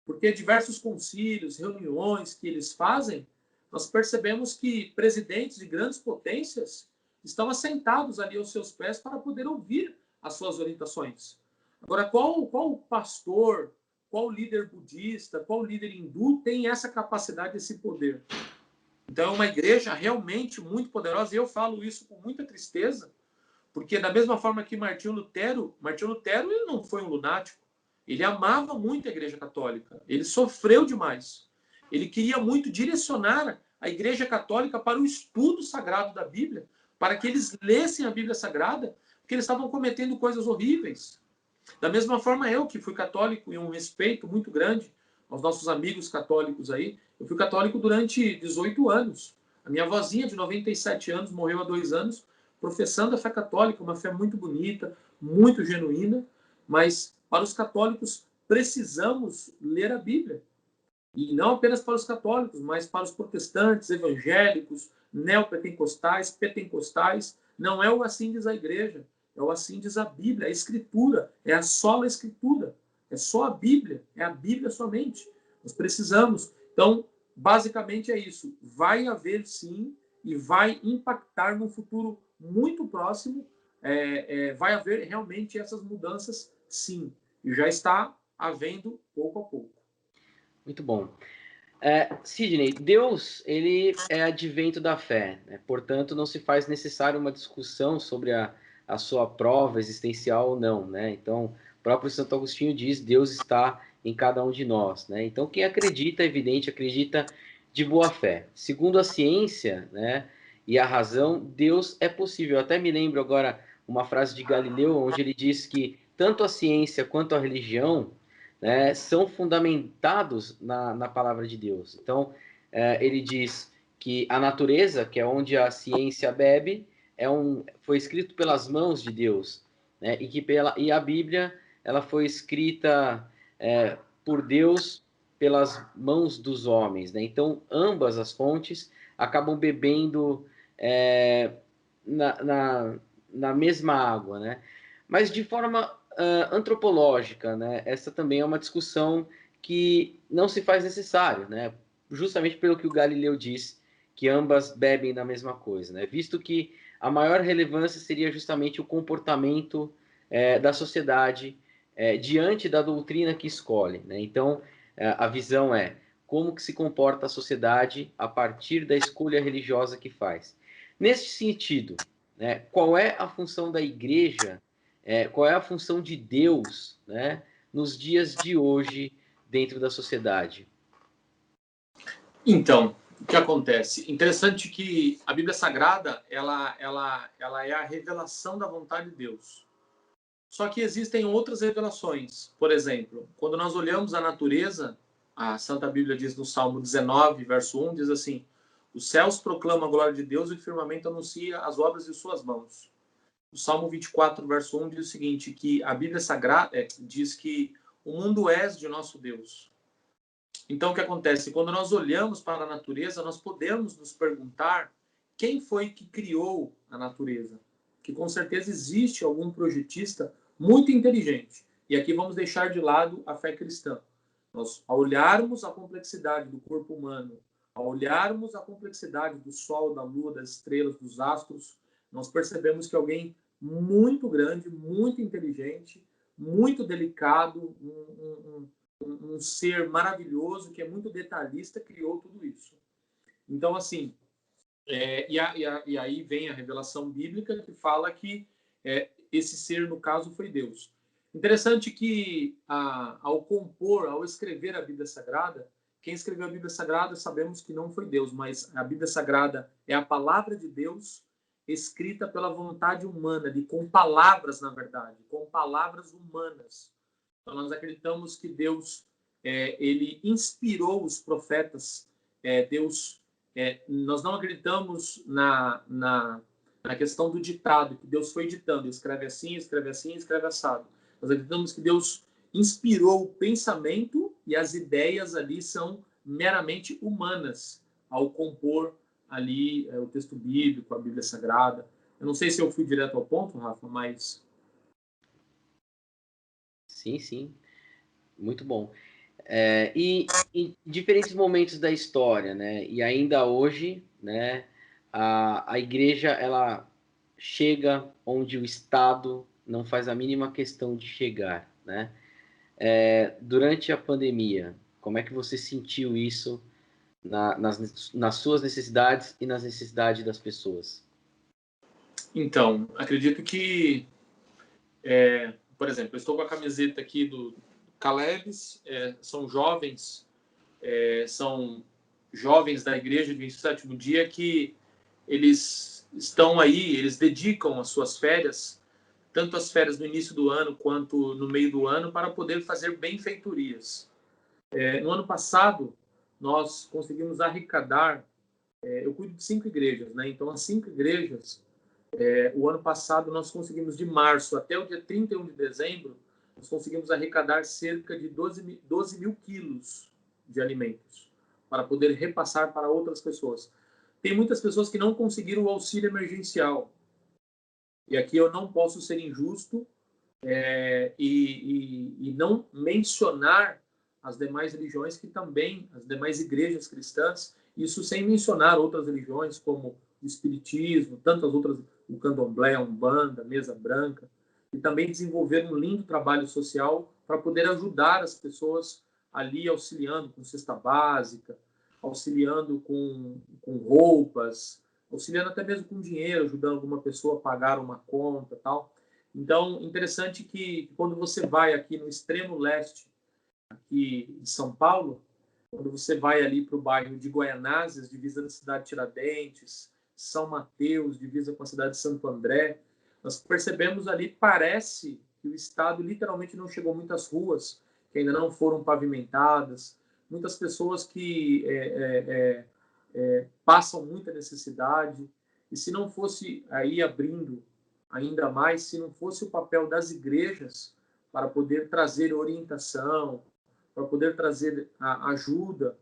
Speaker 2: Porque diversos concílios, reuniões que eles fazem, nós percebemos que presidentes de grandes potências estão assentados ali aos seus pés para poder ouvir as suas orientações. Agora, qual pastor, qual líder budista, qual líder hindu tem essa capacidade, esse poder? Então, é uma igreja realmente muito poderosa, e eu falo isso com muita tristeza, porque da mesma forma que Martinho Lutero ele não foi um lunático, ele amava muito a Igreja Católica, ele sofreu demais, ele queria muito direcionar a Igreja Católica para o estudo sagrado da Bíblia, para que eles lessem a Bíblia Sagrada, porque eles estavam cometendo coisas horríveis. Da mesma forma eu, que fui católico e um respeito muito grande aos nossos amigos católicos aí, eu fui católico durante 18 anos. A minha vozinha de 97 anos morreu há 2 anos professando a fé católica, uma fé muito bonita, muito genuína, mas para os católicos precisamos ler a Bíblia. E não apenas para os católicos, mas para os protestantes, evangélicos, neopentecostais, pentecostais. Não é o assim diz a igreja, é o assim diz a Bíblia, a Escritura, é a sola Escritura, é só a Bíblia, é a Bíblia somente. Nós precisamos. Então, basicamente é isso. Vai haver sim, e vai impactar no futuro muito próximo, vai haver realmente essas mudanças sim. E já está havendo pouco a pouco.
Speaker 1: Muito bom. Sidney, Deus, ele é advento da fé, né? Portanto, não se faz necessário uma discussão sobre a sua prova existencial ou não, né? Então, o próprio Santo Agostinho diz, Deus está em cada um de nós, né? Então, quem acredita, é evidente, acredita de boa fé. Segundo a ciência, né, e a razão, Deus é possível. Eu até me lembro agora uma frase de Galileu, onde ele diz que tanto a ciência quanto a religião, né, são fundamentados na palavra de Deus. Então, ele diz que a natureza, que é onde a ciência bebe, foi escrito pelas mãos de Deus, né, e a Bíblia ela foi escrita por Deus pelas mãos dos homens. Né? Então, ambas as fontes acabam bebendo na, na, na mesma água, né? Mas de forma antropológica, né? Essa também é uma discussão que não se faz necessário, né? Justamente pelo que o Galileu diz, que ambas bebem da mesma coisa, né? Visto que a maior relevância seria justamente o comportamento da sociedade diante da doutrina que escolhe, né? Então, a visão é como que se comporta a sociedade a partir da escolha religiosa que faz. Neste sentido, né, qual é a função da igreja, qual é a função de Deus, né, nos dias de hoje dentro da sociedade?
Speaker 2: Então, o que acontece? Interessante que a Bíblia Sagrada ela é a revelação da vontade de Deus. Só que existem outras revelações. Por exemplo, quando nós olhamos a natureza, a Santa Bíblia diz no Salmo 19, verso 1, diz assim: os céus proclamam a glória de Deus e o firmamento anuncia as obras de suas mãos. O Salmo 24, verso 1 diz o seguinte, que a Bíblia Sagrada diz que o mundo é de nosso Deus. Então, o que acontece? Quando nós olhamos para a natureza, nós podemos nos perguntar quem foi que criou a natureza. Que com certeza existe algum projetista muito inteligente. E aqui vamos deixar de lado a fé cristã. Nós, ao olharmos a complexidade do corpo humano, ao olharmos a complexidade do Sol, da Lua, das estrelas, dos astros, nós percebemos que alguém muito grande, muito inteligente, muito delicado, um ser maravilhoso, que é muito detalhista, criou tudo isso. Então, assim, e aí vem a revelação bíblica que fala que esse ser, no caso, foi Deus. Interessante que, ao compor, ao escrever a Bíblia Sagrada, quem escreveu a Bíblia Sagrada sabemos que não foi Deus, mas a Bíblia Sagrada é a palavra de Deus escrita pela vontade humana, com palavras, na verdade, com palavras humanas. Então, nós acreditamos que Deus ele inspirou os profetas. Nós não acreditamos na questão do ditado, que Deus foi ditando, escreve assim, escreve assim, escreve assado. Nós acreditamos que Deus inspirou o pensamento e as ideias ali são meramente humanas ao compor ali o texto bíblico, a Bíblia Sagrada. Eu não sei se eu fui direto ao ponto, Rafa, mas...
Speaker 1: Sim, sim. Muito bom. E em diferentes momentos da história, né? E ainda hoje, né? A igreja, ela chega onde o Estado não faz a mínima questão de chegar, né? Durante a pandemia, como é que você sentiu isso nas suas necessidades e nas necessidades das pessoas?
Speaker 2: Então, acredito que, por exemplo, eu estou com a camiseta aqui do Calebs, são jovens da igreja de 27º dia que eles estão aí, eles dedicam as suas férias, tanto as férias no início do ano quanto no meio do ano, para poder fazer benfeitorias. No ano passado, nós conseguimos arrecadar, eu cuido de 5 igrejas, né? Então, as 5 igrejas, o ano passado, nós conseguimos, de março até o dia 31 de dezembro, nós conseguimos arrecadar cerca de 12 mil quilos de alimentos, para poder repassar para outras pessoas. Tem muitas pessoas que não conseguiram o auxílio emergencial. E aqui eu não posso ser injusto e não mencionar as demais religiões que também, as demais igrejas cristãs, isso sem mencionar outras religiões como o Espiritismo, tantas outras, o Candomblé, a Umbanda, Mesa Branca, e também desenvolver um lindo trabalho social para poder ajudar as pessoas ali, auxiliando com cesta básica, auxiliando com roupas, auxiliando até mesmo com dinheiro, ajudando alguma pessoa a pagar uma conta, tal. Então, interessante que quando você vai aqui no extremo leste, aqui de São Paulo, quando você vai ali para o bairro de Guaianazes, divisa da cidade de Tiradentes, São Mateus, divisa com a cidade de Santo André, nós percebemos ali, parece que o estado literalmente não chegou a muitas ruas que ainda não foram pavimentadas, muitas pessoas que passam muita necessidade, e se não fosse aí abrindo ainda mais, se não fosse o papel das igrejas para poder trazer orientação, para poder trazer ajuda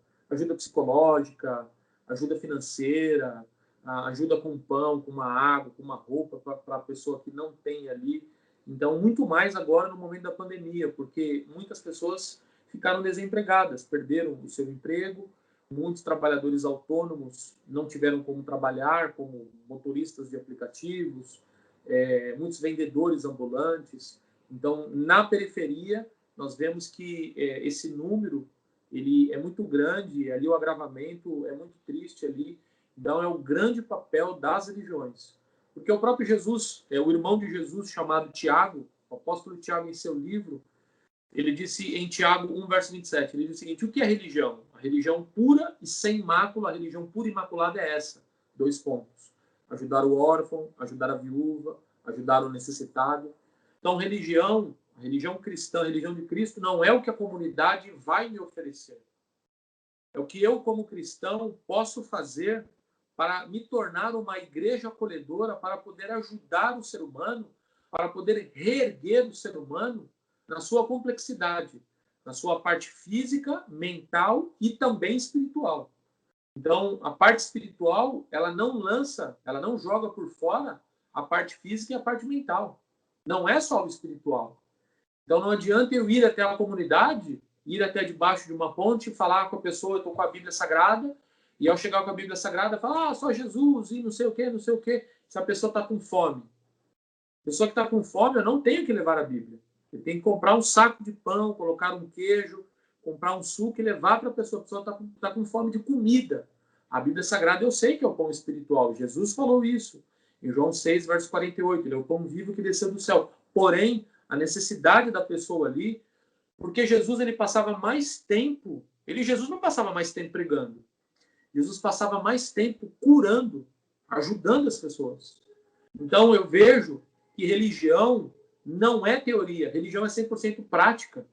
Speaker 2: psicológica, ajuda financeira, ajuda com pão, com uma água, com uma roupa para a pessoa que não tem ali. Então, muito mais agora no momento da pandemia, porque muitas pessoas ficaram desempregadas, perderam o seu emprego, muitos trabalhadores autônomos não tiveram como trabalhar, como motoristas de aplicativos, muitos vendedores ambulantes. Então, na periferia, nós vemos que esse número ele é muito grande, ali o agravamento é muito triste ali. Então, é o grande papel das religiões. Porque o próprio Jesus, o irmão de Jesus, chamado Tiago, o apóstolo Tiago, em seu livro, ele disse em Tiago 1, verso 27, ele diz o seguinte: o que é religião? A religião pura e sem mácula, a religião pura e imaculada é essa. 2 pontos. Ajudar o órfão, ajudar a viúva, ajudar o necessitado. Então, a religião cristã, a religião de Cristo, não é o que a comunidade vai me oferecer. É o que eu, como cristão, posso fazer para me tornar uma igreja acolhedora, para poder ajudar o ser humano, para poder reerguer o ser humano na sua complexidade, na sua parte física, mental e também espiritual. Então, a parte espiritual, ela não joga por fora a parte física e a parte mental. Não é só o espiritual. Então, não adianta eu ir até a comunidade, ir até debaixo de uma ponte, falar com a pessoa, eu estou com a Bíblia Sagrada, e ao chegar com a Bíblia Sagrada, falar, só Jesus, e não sei o quê, não sei o quê. Se a pessoa está com fome. A pessoa que está com fome, eu não tenho que levar a Bíblia. Eu tenho que comprar um saco de pão, colocar um queijo, comprar um suco e levar para a pessoa. A pessoa está com fome de comida. A Bíblia Sagrada eu sei que é o pão espiritual. Jesus falou isso. Em João 6, verso 48. Ele é o pão vivo que desceu do céu. Porém, a necessidade da pessoa ali, porque Jesus ele passava mais tempo Jesus não passava mais tempo pregando. Jesus passava mais tempo curando, ajudando as pessoas. Então eu vejo que religião não é teoria, religião é 100% prática.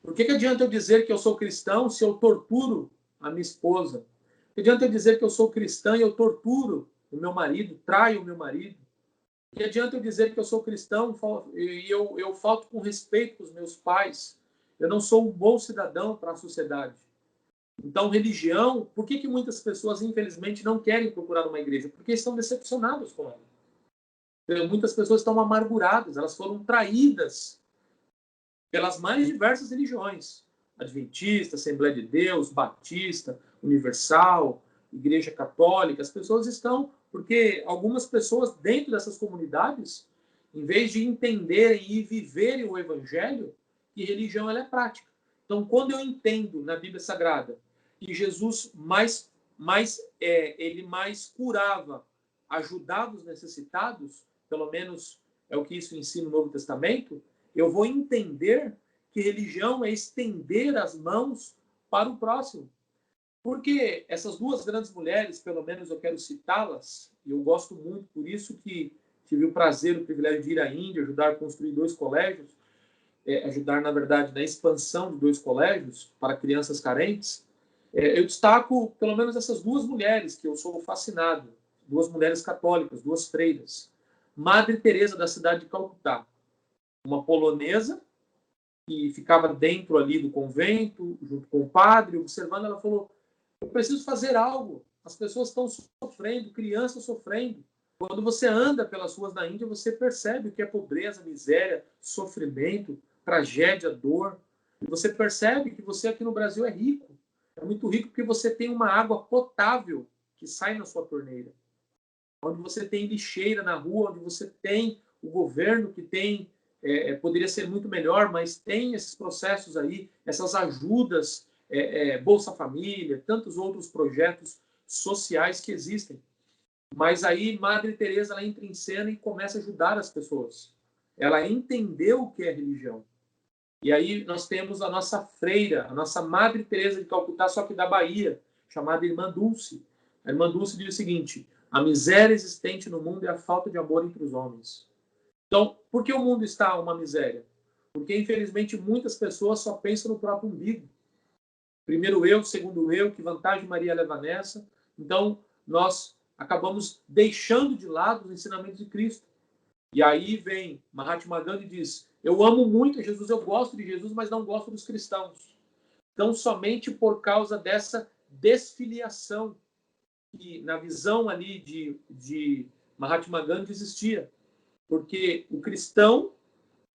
Speaker 2: Por que adianta eu dizer que eu sou cristão se eu torturo a minha esposa? Por que adianta eu dizer que eu sou cristão e eu torturo o meu marido, traio o meu marido? Por que adianta eu dizer que eu sou cristão e eu falto com respeito com os meus pais? Eu não sou um bom cidadão para a sociedade. Então, religião, por que muitas pessoas, infelizmente, não querem procurar uma igreja? Porque estão decepcionadas com ela. Muitas pessoas estão amarguradas, elas foram traídas pelas mais diversas religiões. Adventista, Assembleia de Deus, Batista, Universal, Igreja Católica. As pessoas estão... Porque algumas pessoas dentro dessas comunidades, em vez de entenderem e viverem o Evangelho, que religião ela é prática. Então, quando eu entendo na Bíblia Sagrada que Jesus ele mais curava, ajudava os necessitados, pelo menos é o que isso ensina no Novo Testamento, eu vou entender que religião é estender as mãos para o próximo. Porque essas duas grandes mulheres, pelo menos eu quero citá-las, e eu gosto muito, por isso que tive o prazer, o privilégio de ir à Índia, ajudar a construir 2 colégios, ajudar, na verdade, na expansão de 2 colégios para crianças carentes. Eu destaco, pelo menos, essas 2 mulheres, que eu sou fascinado, 2 mulheres católicas, 2 freiras. Madre Teresa, da cidade de Calcutá, uma polonesa, que ficava dentro ali do convento, junto com o padre, observando, ela falou: eu preciso fazer algo. As pessoas estão sofrendo, crianças sofrendo. Quando você anda pelas ruas da Índia, você percebe o que é pobreza, miséria, sofrimento, tragédia, dor. E você percebe que você aqui no Brasil é rico. É muito rico porque você tem uma água potável que sai na sua torneira. Onde você tem lixeira na rua, onde você tem o governo que tem... poderia ser muito melhor, mas tem esses processos aí, essas ajudas, Bolsa Família, tantos outros projetos sociais que existem. Mas aí Madre Teresa ela entra em cena e começa a ajudar as pessoas. Ela entendeu o que é religião. E aí nós temos a nossa freira, a nossa Madre Teresa de Calcutá, só que da Bahia, chamada Irmã Dulce. A Irmã Dulce diz o seguinte: a miséria existente no mundo é a falta de amor entre os homens. Então, por que o mundo está uma miséria? Porque, infelizmente, muitas pessoas só pensam no próprio umbigo. Primeiro eu, segundo eu, que vantagem Maria leva nessa? Então, nós acabamos deixando de lado os ensinamentos de Cristo. E aí vem Mahatma Gandhi e diz: eu amo muito Jesus, eu gosto de Jesus, mas não gosto dos cristãos. Então, somente por causa dessa desfiliação que, na visão ali de Mahatma Gandhi, existia. Porque o cristão,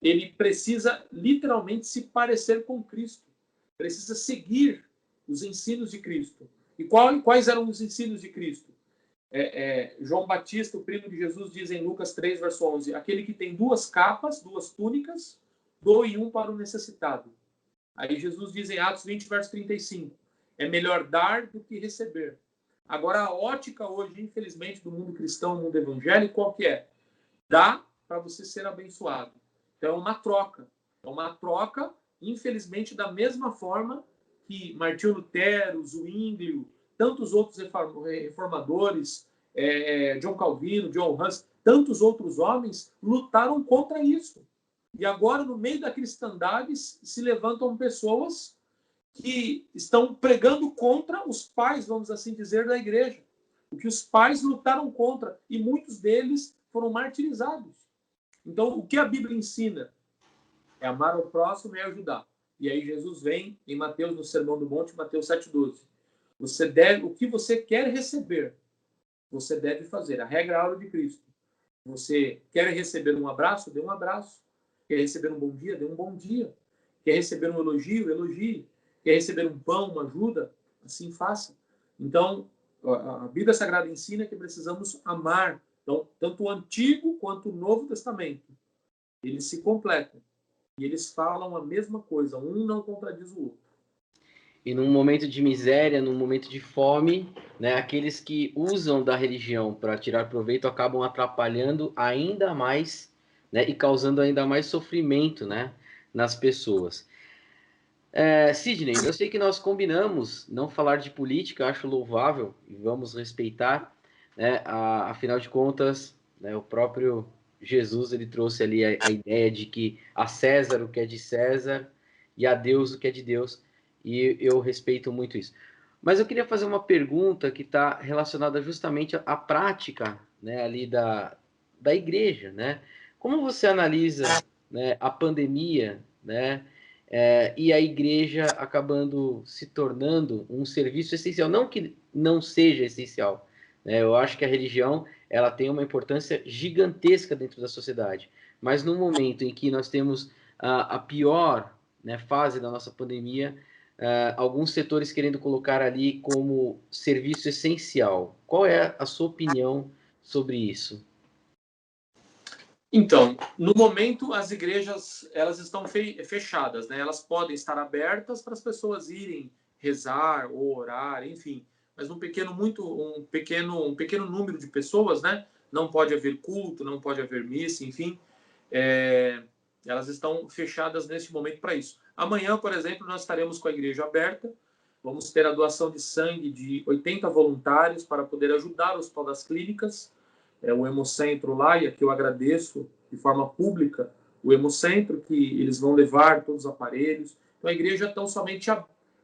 Speaker 2: ele precisa literalmente se parecer com Cristo. Precisa seguir os ensinos de Cristo. E quais eram os ensinos de Cristo? João Batista, o primo de Jesus, diz em Lucas 3, verso 11: aquele que tem 2 capas, 2 túnicas, doe 1 para o necessitado. Aí Jesus diz em Atos 20, verso 35: é melhor dar do que receber. Agora, a ótica hoje, infelizmente, do mundo cristão, do mundo evangélico, qual que é? Dá para você ser abençoado. Então, é uma troca. É uma troca, infelizmente, da mesma forma que Martinho Lutero, Zwinglio, tantos outros reformadores, John Calvino, John Hus, tantos outros homens lutaram contra isso. E agora, no meio da cristandade, se levantam pessoas que estão pregando contra os pais, vamos assim dizer, da igreja. O que os pais lutaram contra. E muitos deles foram martirizados. Então, o que a Bíblia ensina? É amar ao próximo e ajudar. E aí Jesus vem em Mateus, no Sermão do Monte, Mateus 7,12. O que você quer receber, você deve fazer. A regra áurea de Cristo. Você quer receber um abraço? Dê um abraço. Quer receber um bom dia? Dê um bom dia. Quer receber um elogio? Elogie. Quer receber um pão, uma ajuda? Assim faça. Então, a Bíblia Sagrada ensina que precisamos amar. Então, tanto o Antigo quanto o Novo Testamento, eles se completam. E eles falam a mesma coisa. Um não contradiz o outro.
Speaker 1: E num momento de miséria, num momento de fome, né, aqueles que usam da religião para tirar proveito acabam atrapalhando ainda mais, né, e causando ainda mais sofrimento, né, nas pessoas. Sidney, eu sei que nós combinamos não falar de política, acho louvável e vamos respeitar, né? Afinal de contas, né, o próprio Jesus ele trouxe ali a ideia de que a César o que é de César e a Deus o que é de Deus, e eu respeito muito isso. Mas eu queria fazer uma pergunta que está relacionada justamente à prática, né, ali da igreja, né? Como você analisa, né, a pandemia, né? E a igreja acabando se tornando um serviço essencial. Não que não seja essencial, né? Eu acho que a religião ela tem uma importância gigantesca dentro da sociedade. Mas no momento em que nós temos a pior, né, fase da nossa pandemia, alguns setores querendo colocar ali como serviço essencial. Qual é a sua opinião sobre isso?
Speaker 2: Então, no momento, as igrejas elas estão fechadas, né? Elas podem estar abertas para as pessoas irem rezar ou orar, enfim, mas um pequeno número de pessoas, né? Não pode haver culto, não pode haver missa, enfim, é, elas estão fechadas neste momento para isso. Amanhã, por exemplo, nós estaremos com a igreja aberta. Vamos ter a doação de sangue de 80 voluntários para poder ajudar o Hospital das Clínicas, o Hemocentro lá, e aqui eu agradeço de forma pública o Hemocentro, que eles vão levar todos os aparelhos. Então a igreja tão somente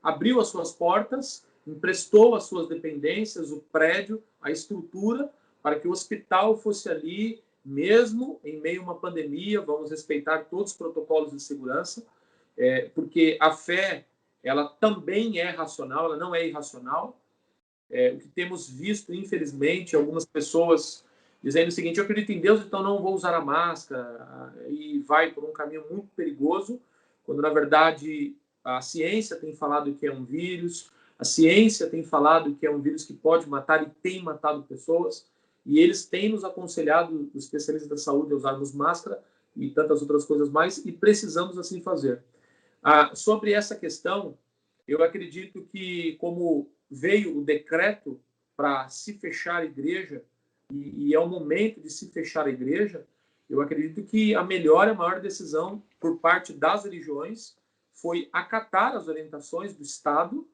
Speaker 2: abriu as suas portas, emprestou as suas dependências, o prédio, a estrutura, para que o hospital fosse ali, mesmo em meio a uma pandemia, vamos respeitar todos os protocolos de segurança, porque a fé, ela também é racional, ela não é irracional. O que temos visto, infelizmente, algumas pessoas dizendo o seguinte: eu acredito em Deus, então não vou usar a máscara, e vai por um caminho muito perigoso, quando na verdade a ciência tem falado que é um vírus, a ciência tem falado que é um vírus que pode matar e tem matado pessoas, e eles têm nos aconselhado, os especialistas da saúde, a usarmos máscara e tantas outras coisas mais, e precisamos assim fazer. Sobre essa questão, eu acredito que, como veio o decreto para se fechar a igreja, e é o momento de se fechar a igreja, eu acredito que a melhor e a maior decisão por parte das religiões foi acatar as orientações do Estado,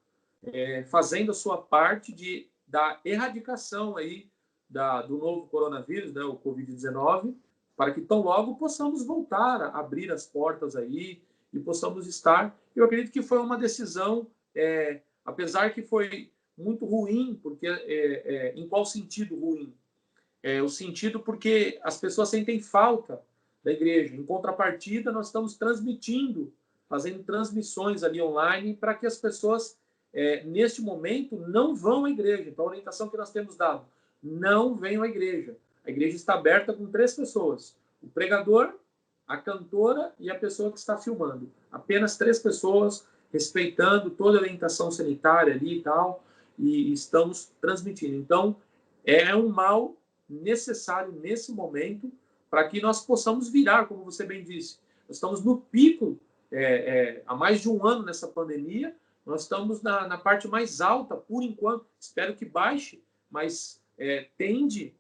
Speaker 2: fazendo a sua parte da erradicação aí do novo coronavírus, né, o Covid-19, para que tão logo possamos voltar a abrir as portas aí e possamos estar. Eu acredito que foi uma decisão, apesar que foi muito ruim, porque em qual sentido ruim? O sentido porque as pessoas sentem falta da igreja. Em contrapartida, nós estamos transmitindo, fazendo transmissões ali online para que as pessoas, neste momento, não vão à igreja. Então, a orientação que nós temos dado, não venham à igreja. A igreja está aberta com 3 pessoas: o pregador, a cantora e a pessoa que está filmando. Apenas 3 pessoas, respeitando toda a orientação sanitária ali e tal, e estamos transmitindo. Então, é um mal necessário nesse momento para que nós possamos virar, como você bem disse. Nós estamos no pico, há mais de um ano nessa pandemia, nós estamos na parte mais alta, por enquanto. Espero que baixe, mas tende,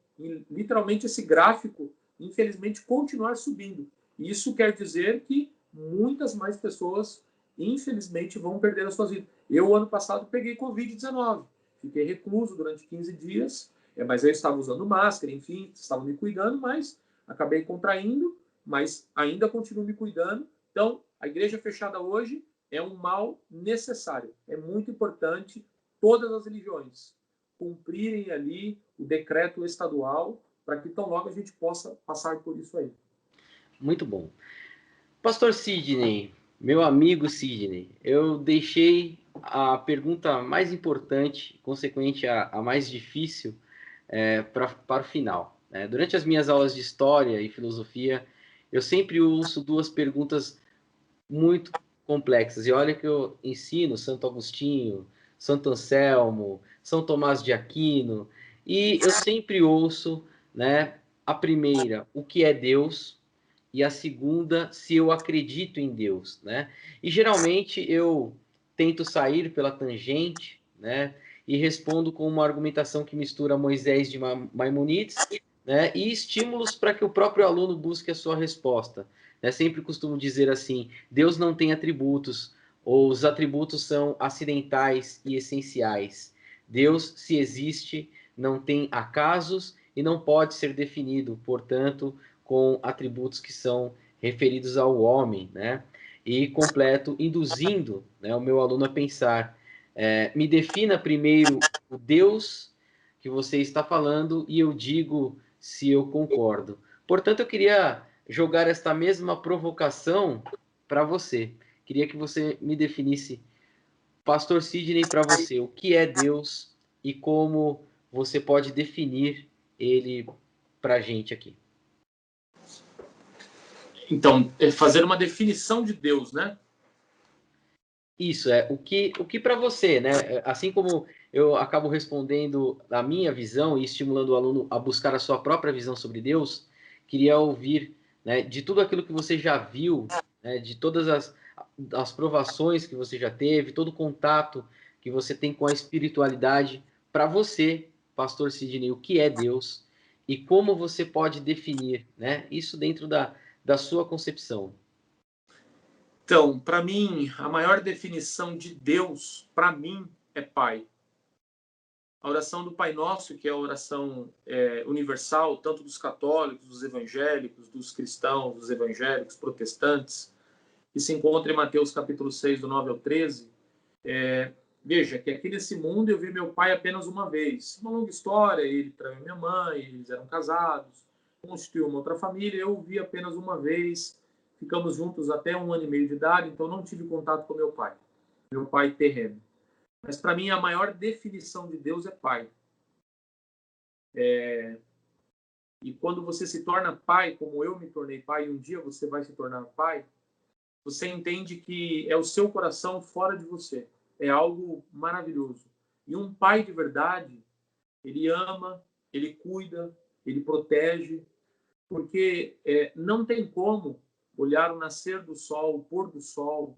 Speaker 2: literalmente, esse gráfico, infelizmente, continuar subindo. Isso quer dizer que muitas mais pessoas, infelizmente, vão perder as suas vidas. Eu, ano passado, peguei Covid-19. Fiquei recluso durante 15 dias, mas eu estava usando máscara, enfim, estava me cuidando, mas acabei contraindo, mas ainda continuo me cuidando. Então, a igreja fechada hoje é um mal necessário. É muito importante todas as religiões cumprirem ali o decreto estadual para que tão logo a gente possa passar por isso aí.
Speaker 1: Muito bom. Pastor Sidney, meu amigo Sidney, eu deixei a pergunta mais importante, consequente a mais difícil, para o final. Né? Durante as minhas aulas de história e filosofia, eu sempre ouço duas perguntas muito complexas. E olha que eu ensino Santo Agostinho, Santo Anselmo, São Tomás de Aquino, e eu sempre ouço, né, a primeira, o que é Deus? E a segunda, se eu acredito em Deus, né? E geralmente eu tento sair pela tangente, né? E respondo com uma argumentação que mistura Moisés de Maimonides, né? E estímulos para que o próprio aluno busque a sua resposta. Né? Sempre costumo dizer assim: Deus não tem atributos, Ou os atributos são acidentais e essenciais? Deus, se existe, não tem acasos e não pode ser definido, portanto, com atributos que são referidos ao homem, né? E completo, induzindo, né, o meu aluno a pensar, me defina primeiro o Deus que você está falando e eu digo se eu concordo. Portanto, eu queria jogar esta mesma provocação para você. Queria que você me definisse, Pastor Sidney, para você, o que é Deus e como você pode definir ele para a gente aqui.
Speaker 2: Então, fazer uma definição de Deus, né?
Speaker 1: Isso, o que para você, né? Assim como eu acabo respondendo a minha visão e estimulando o aluno a buscar a sua própria visão sobre Deus, queria ouvir, né, de tudo aquilo que você já viu, né, de todas as provações que você já teve, todo o contato que você tem com a espiritualidade, para você, Pastor Sidney, o que é Deus e como você pode definir, né, isso dentro da sua concepção.
Speaker 2: Então, para mim, a maior definição de Deus, para mim, é Pai. A oração do Pai Nosso, que é a oração universal, tanto dos católicos, dos evangélicos, dos cristãos, dos evangélicos, protestantes, que se encontra em Mateus capítulo 6, do 9 ao 13, veja, que aqui nesse mundo eu vi meu pai apenas uma vez. Uma longa história, ele traiu minha mãe, eles eram casados, constituiu uma outra família, eu o vi apenas uma vez, ficamos juntos até 1 ano e meio de idade, então não tive contato com meu pai terreno. Mas para mim a maior definição de Deus é pai. E quando você se torna pai, como eu me tornei pai, e um dia você vai se tornar pai, você entende que é o seu coração fora de você. É algo maravilhoso. E um pai de verdade, ele ama, ele cuida, ele protege, porque não tem como olhar o nascer do sol, o pôr do sol,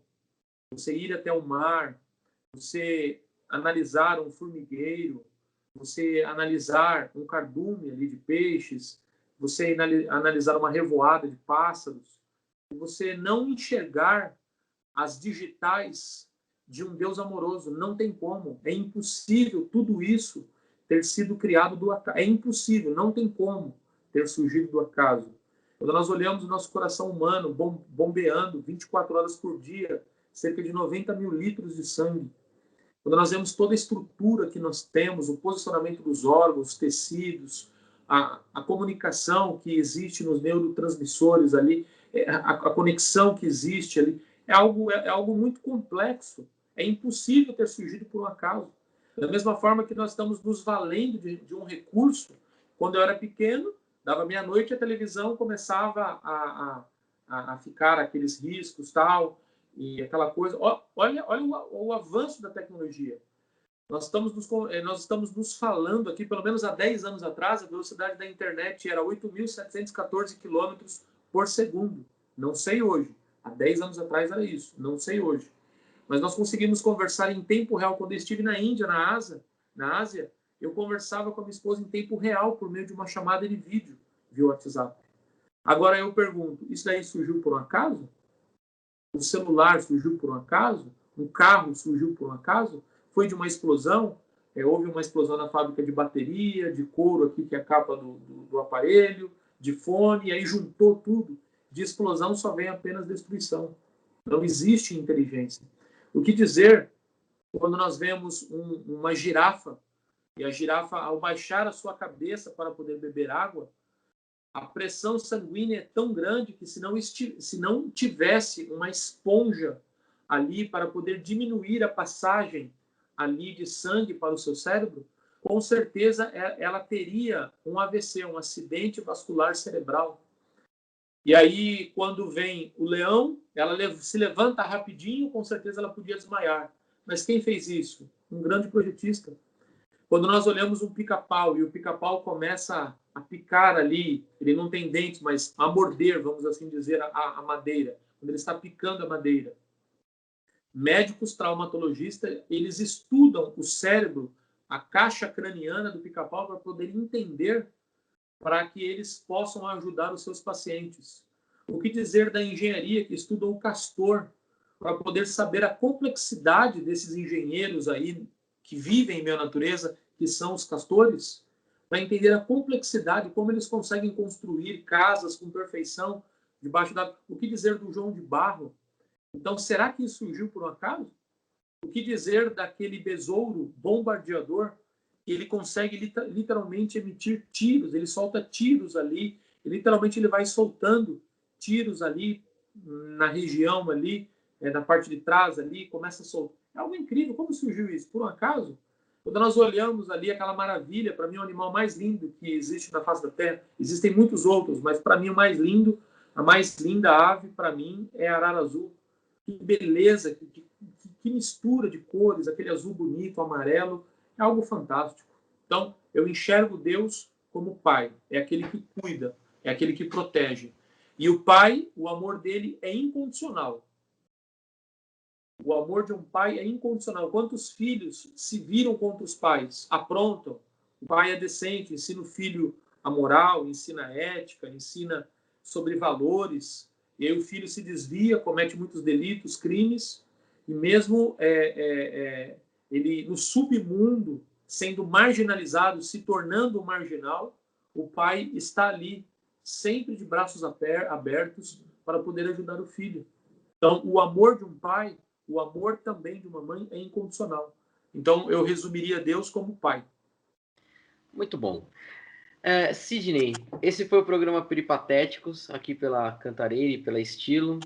Speaker 2: você ir até o mar, você analisar um formigueiro, você analisar um cardume ali de peixes, você analisar uma revoada de pássaros, e você não enxergar as digitais de um Deus amoroso. Não tem como. É impossível tudo isso ter sido criado do acaso. É impossível, não tem como ter surgido do acaso. Quando nós olhamos o nosso coração humano bombeando 24 horas por dia, cerca de 90 mil litros de sangue, quando nós vemos toda a estrutura que nós temos, o posicionamento dos órgãos, os tecidos, a comunicação que existe nos neurotransmissores ali, a conexão que existe ali, é algo muito complexo. É impossível ter surgido por um acaso. Da mesma forma que nós estamos nos valendo de um recurso, quando eu era pequeno, dava meia-noite, a televisão começava a ficar aqueles riscos, tal, e aquela coisa. Olha o avanço da tecnologia. Nós estamos nos falando aqui, pelo menos há 10 anos atrás, a velocidade da internet era 8.714 quilômetros por segundo. Não sei hoje. Há 10 anos atrás era isso. Não sei hoje. Mas nós conseguimos conversar em tempo real. Quando eu estive na Índia, na Ásia, eu conversava com a minha esposa em tempo real por meio de uma chamada de vídeo via WhatsApp. Agora eu pergunto, isso daí surgiu por um acaso? O celular surgiu por um acaso? Um carro surgiu por um acaso? Foi de uma explosão? Houve uma explosão na fábrica de bateria, de couro aqui, que é a capa do aparelho, de fone, e aí juntou tudo. De explosão só vem apenas destruição. Não existe inteligência. O que dizer quando nós vemos uma girafa, e a girafa, ao baixar a sua cabeça para poder beber água, a pressão sanguínea é tão grande que se não tivesse uma esponja ali para poder diminuir a passagem ali de sangue para o seu cérebro, com certeza ela teria um AVC, um acidente vascular cerebral. E aí, quando vem o leão, ela se levanta rapidinho, com certeza ela podia desmaiar. Mas quem fez isso? Um grande projetista. Quando nós olhamos um pica-pau e o pica-pau começa a picar ali, ele não tem dentes, mas a morder, vamos assim dizer, a madeira, quando ele está picando a madeira. Médicos traumatologistas, eles estudam o cérebro, a caixa craniana do pica-pau para poder entender, para que eles possam ajudar os seus pacientes. O que dizer da engenharia que estuda o castor? para poder saber a complexidade desses engenheiros aí que vivem em meio à natureza, que são os castores, para entender a complexidade, como eles conseguem construir casas com perfeição debaixo da... O que dizer do João de Barro? Então, será que isso surgiu por um acaso? O que dizer daquele besouro bombardeador? Ele consegue literalmente emitir tiros, ele solta tiros ali, literalmente ele vai soltando tiros ali na região ali, na parte de trás ali, começa a soltar. É algo incrível. Como surgiu isso? Por um acaso? Quando nós olhamos ali aquela maravilha, para mim é o animal mais lindo que existe na face da Terra. Existem muitos outros, mas para mim o mais lindo, a mais linda ave para mim é a arara azul. Que beleza, que mistura de cores, aquele azul bonito, amarelo, é algo fantástico. Então, eu enxergo Deus como pai, é aquele que cuida, é aquele que protege. E o pai, o amor dele é incondicional. O amor de um pai é incondicional. Quantos filhos se viram contra os pais? Aprontam. O pai é decente, ensina o filho a moral, ensina a ética, ensina sobre valores. E aí o filho se desvia, comete muitos delitos, crimes, e mesmo ele no submundo, sendo marginalizado, se tornando um marginal, o pai está ali, sempre de braços abertos, para poder ajudar o filho. Então, o amor de um pai, o amor também de uma mãe é incondicional. Então, eu resumiria Deus como pai.
Speaker 1: Muito bom. Sidney, esse foi o programa Peripatéticos, aqui pela Cantareira e pela Estilo.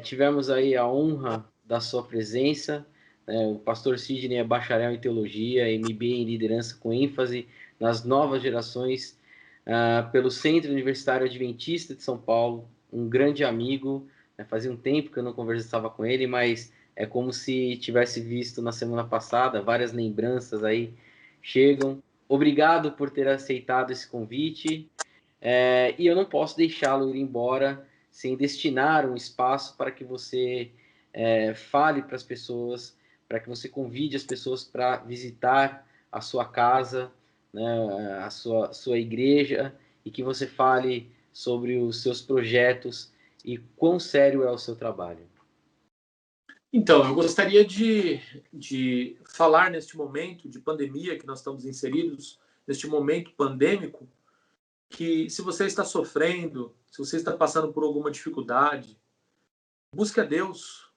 Speaker 1: Tivemos aí a honra da sua presença. O pastor Sidney é bacharel em teologia, MBA em liderança com ênfase nas novas gerações, pelo Centro Universitário Adventista de São Paulo, um grande amigo. Fazia um tempo que eu não conversava com ele, mas é como se tivesse visto na semana passada, várias lembranças aí chegam. Obrigado por ter aceitado esse convite, e eu não posso deixá-lo ir embora sem destinar um espaço para que você fale para as pessoas, para que você convide as pessoas para visitar a sua casa, né, a sua igreja, e que você fale sobre os seus projetos e quão sério é o seu trabalho.
Speaker 2: Então, eu gostaria de falar neste momento de pandemia que nós estamos inseridos, neste momento pandêmico, que se você está sofrendo, se você está passando por alguma dificuldade, busque a Deus.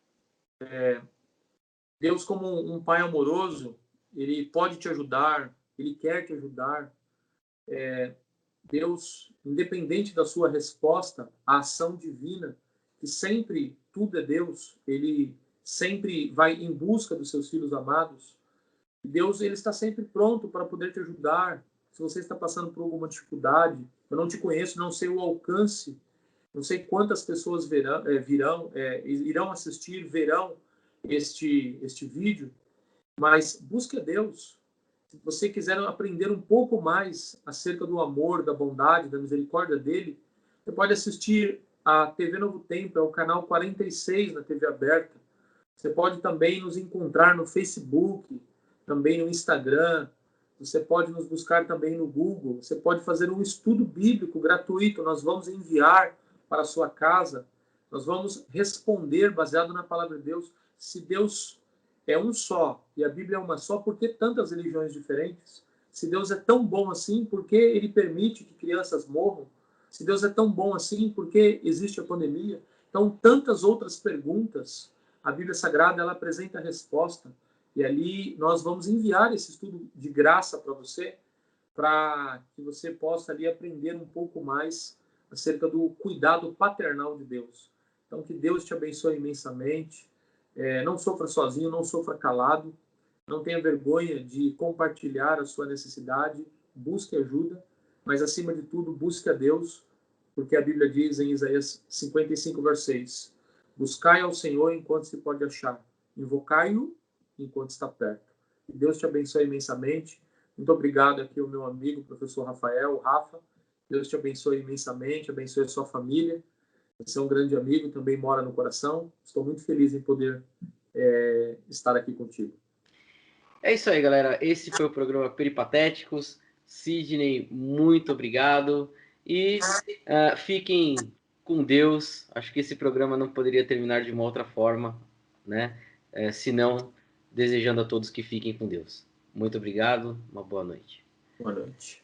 Speaker 2: Deus, como um pai amoroso, ele pode te ajudar, ele quer te ajudar. Deus, independente da sua resposta à ação divina, que sempre tudo é Deus, ele sempre vai em busca dos seus filhos amados. Deus, ele está sempre pronto para poder te ajudar. Se você está passando por alguma dificuldade, eu não te conheço, não sei o alcance, não sei quantas pessoas irão assistir, verão este vídeo, mas busque a Deus. Se você quiser aprender um pouco mais acerca do amor, da bondade, da misericórdia dele, você pode assistir a TV Novo Tempo, é o canal 46 na TV aberta. Você pode também nos encontrar no Facebook, também no Instagram. Você pode nos buscar também no Google. Você pode fazer um estudo bíblico gratuito. Nós vamos enviar para a sua casa. Nós vamos responder baseado na palavra de Deus. Se Deus é um só e a Bíblia é uma só, por que tantas religiões diferentes? Se Deus é tão bom assim, por que ele permite que crianças morram? Se Deus é tão bom assim, por que existe a pandemia? Então, tantas outras perguntas. A Bíblia Sagrada, ela apresenta a resposta. E ali nós vamos enviar esse estudo de graça para você, para que você possa ali aprender um pouco mais acerca do cuidado paternal de Deus. Então, que Deus te abençoe imensamente. Não sofra sozinho, não sofra calado. Não tenha vergonha de compartilhar a sua necessidade. Busque ajuda, mas acima de tudo, busque a Deus, porque a Bíblia diz em Isaías 55, verso 6, buscai ao Senhor enquanto se pode achar, invocai-o enquanto está perto. Que Deus te abençoe imensamente. Muito obrigado aqui ao meu amigo, professor Rafael, Rafa. Deus te abençoe imensamente, abençoe a sua família. Você é um grande amigo, também mora no coração. Estou muito feliz em poder estar aqui contigo.
Speaker 1: É isso aí, galera. Esse foi o programa Peripatéticos. Sidney, muito obrigado. E fiquem com Deus. Acho que esse programa não poderia terminar de uma outra forma, né? Senão desejando a todos que fiquem com Deus. Muito obrigado, uma boa noite.
Speaker 2: Boa noite.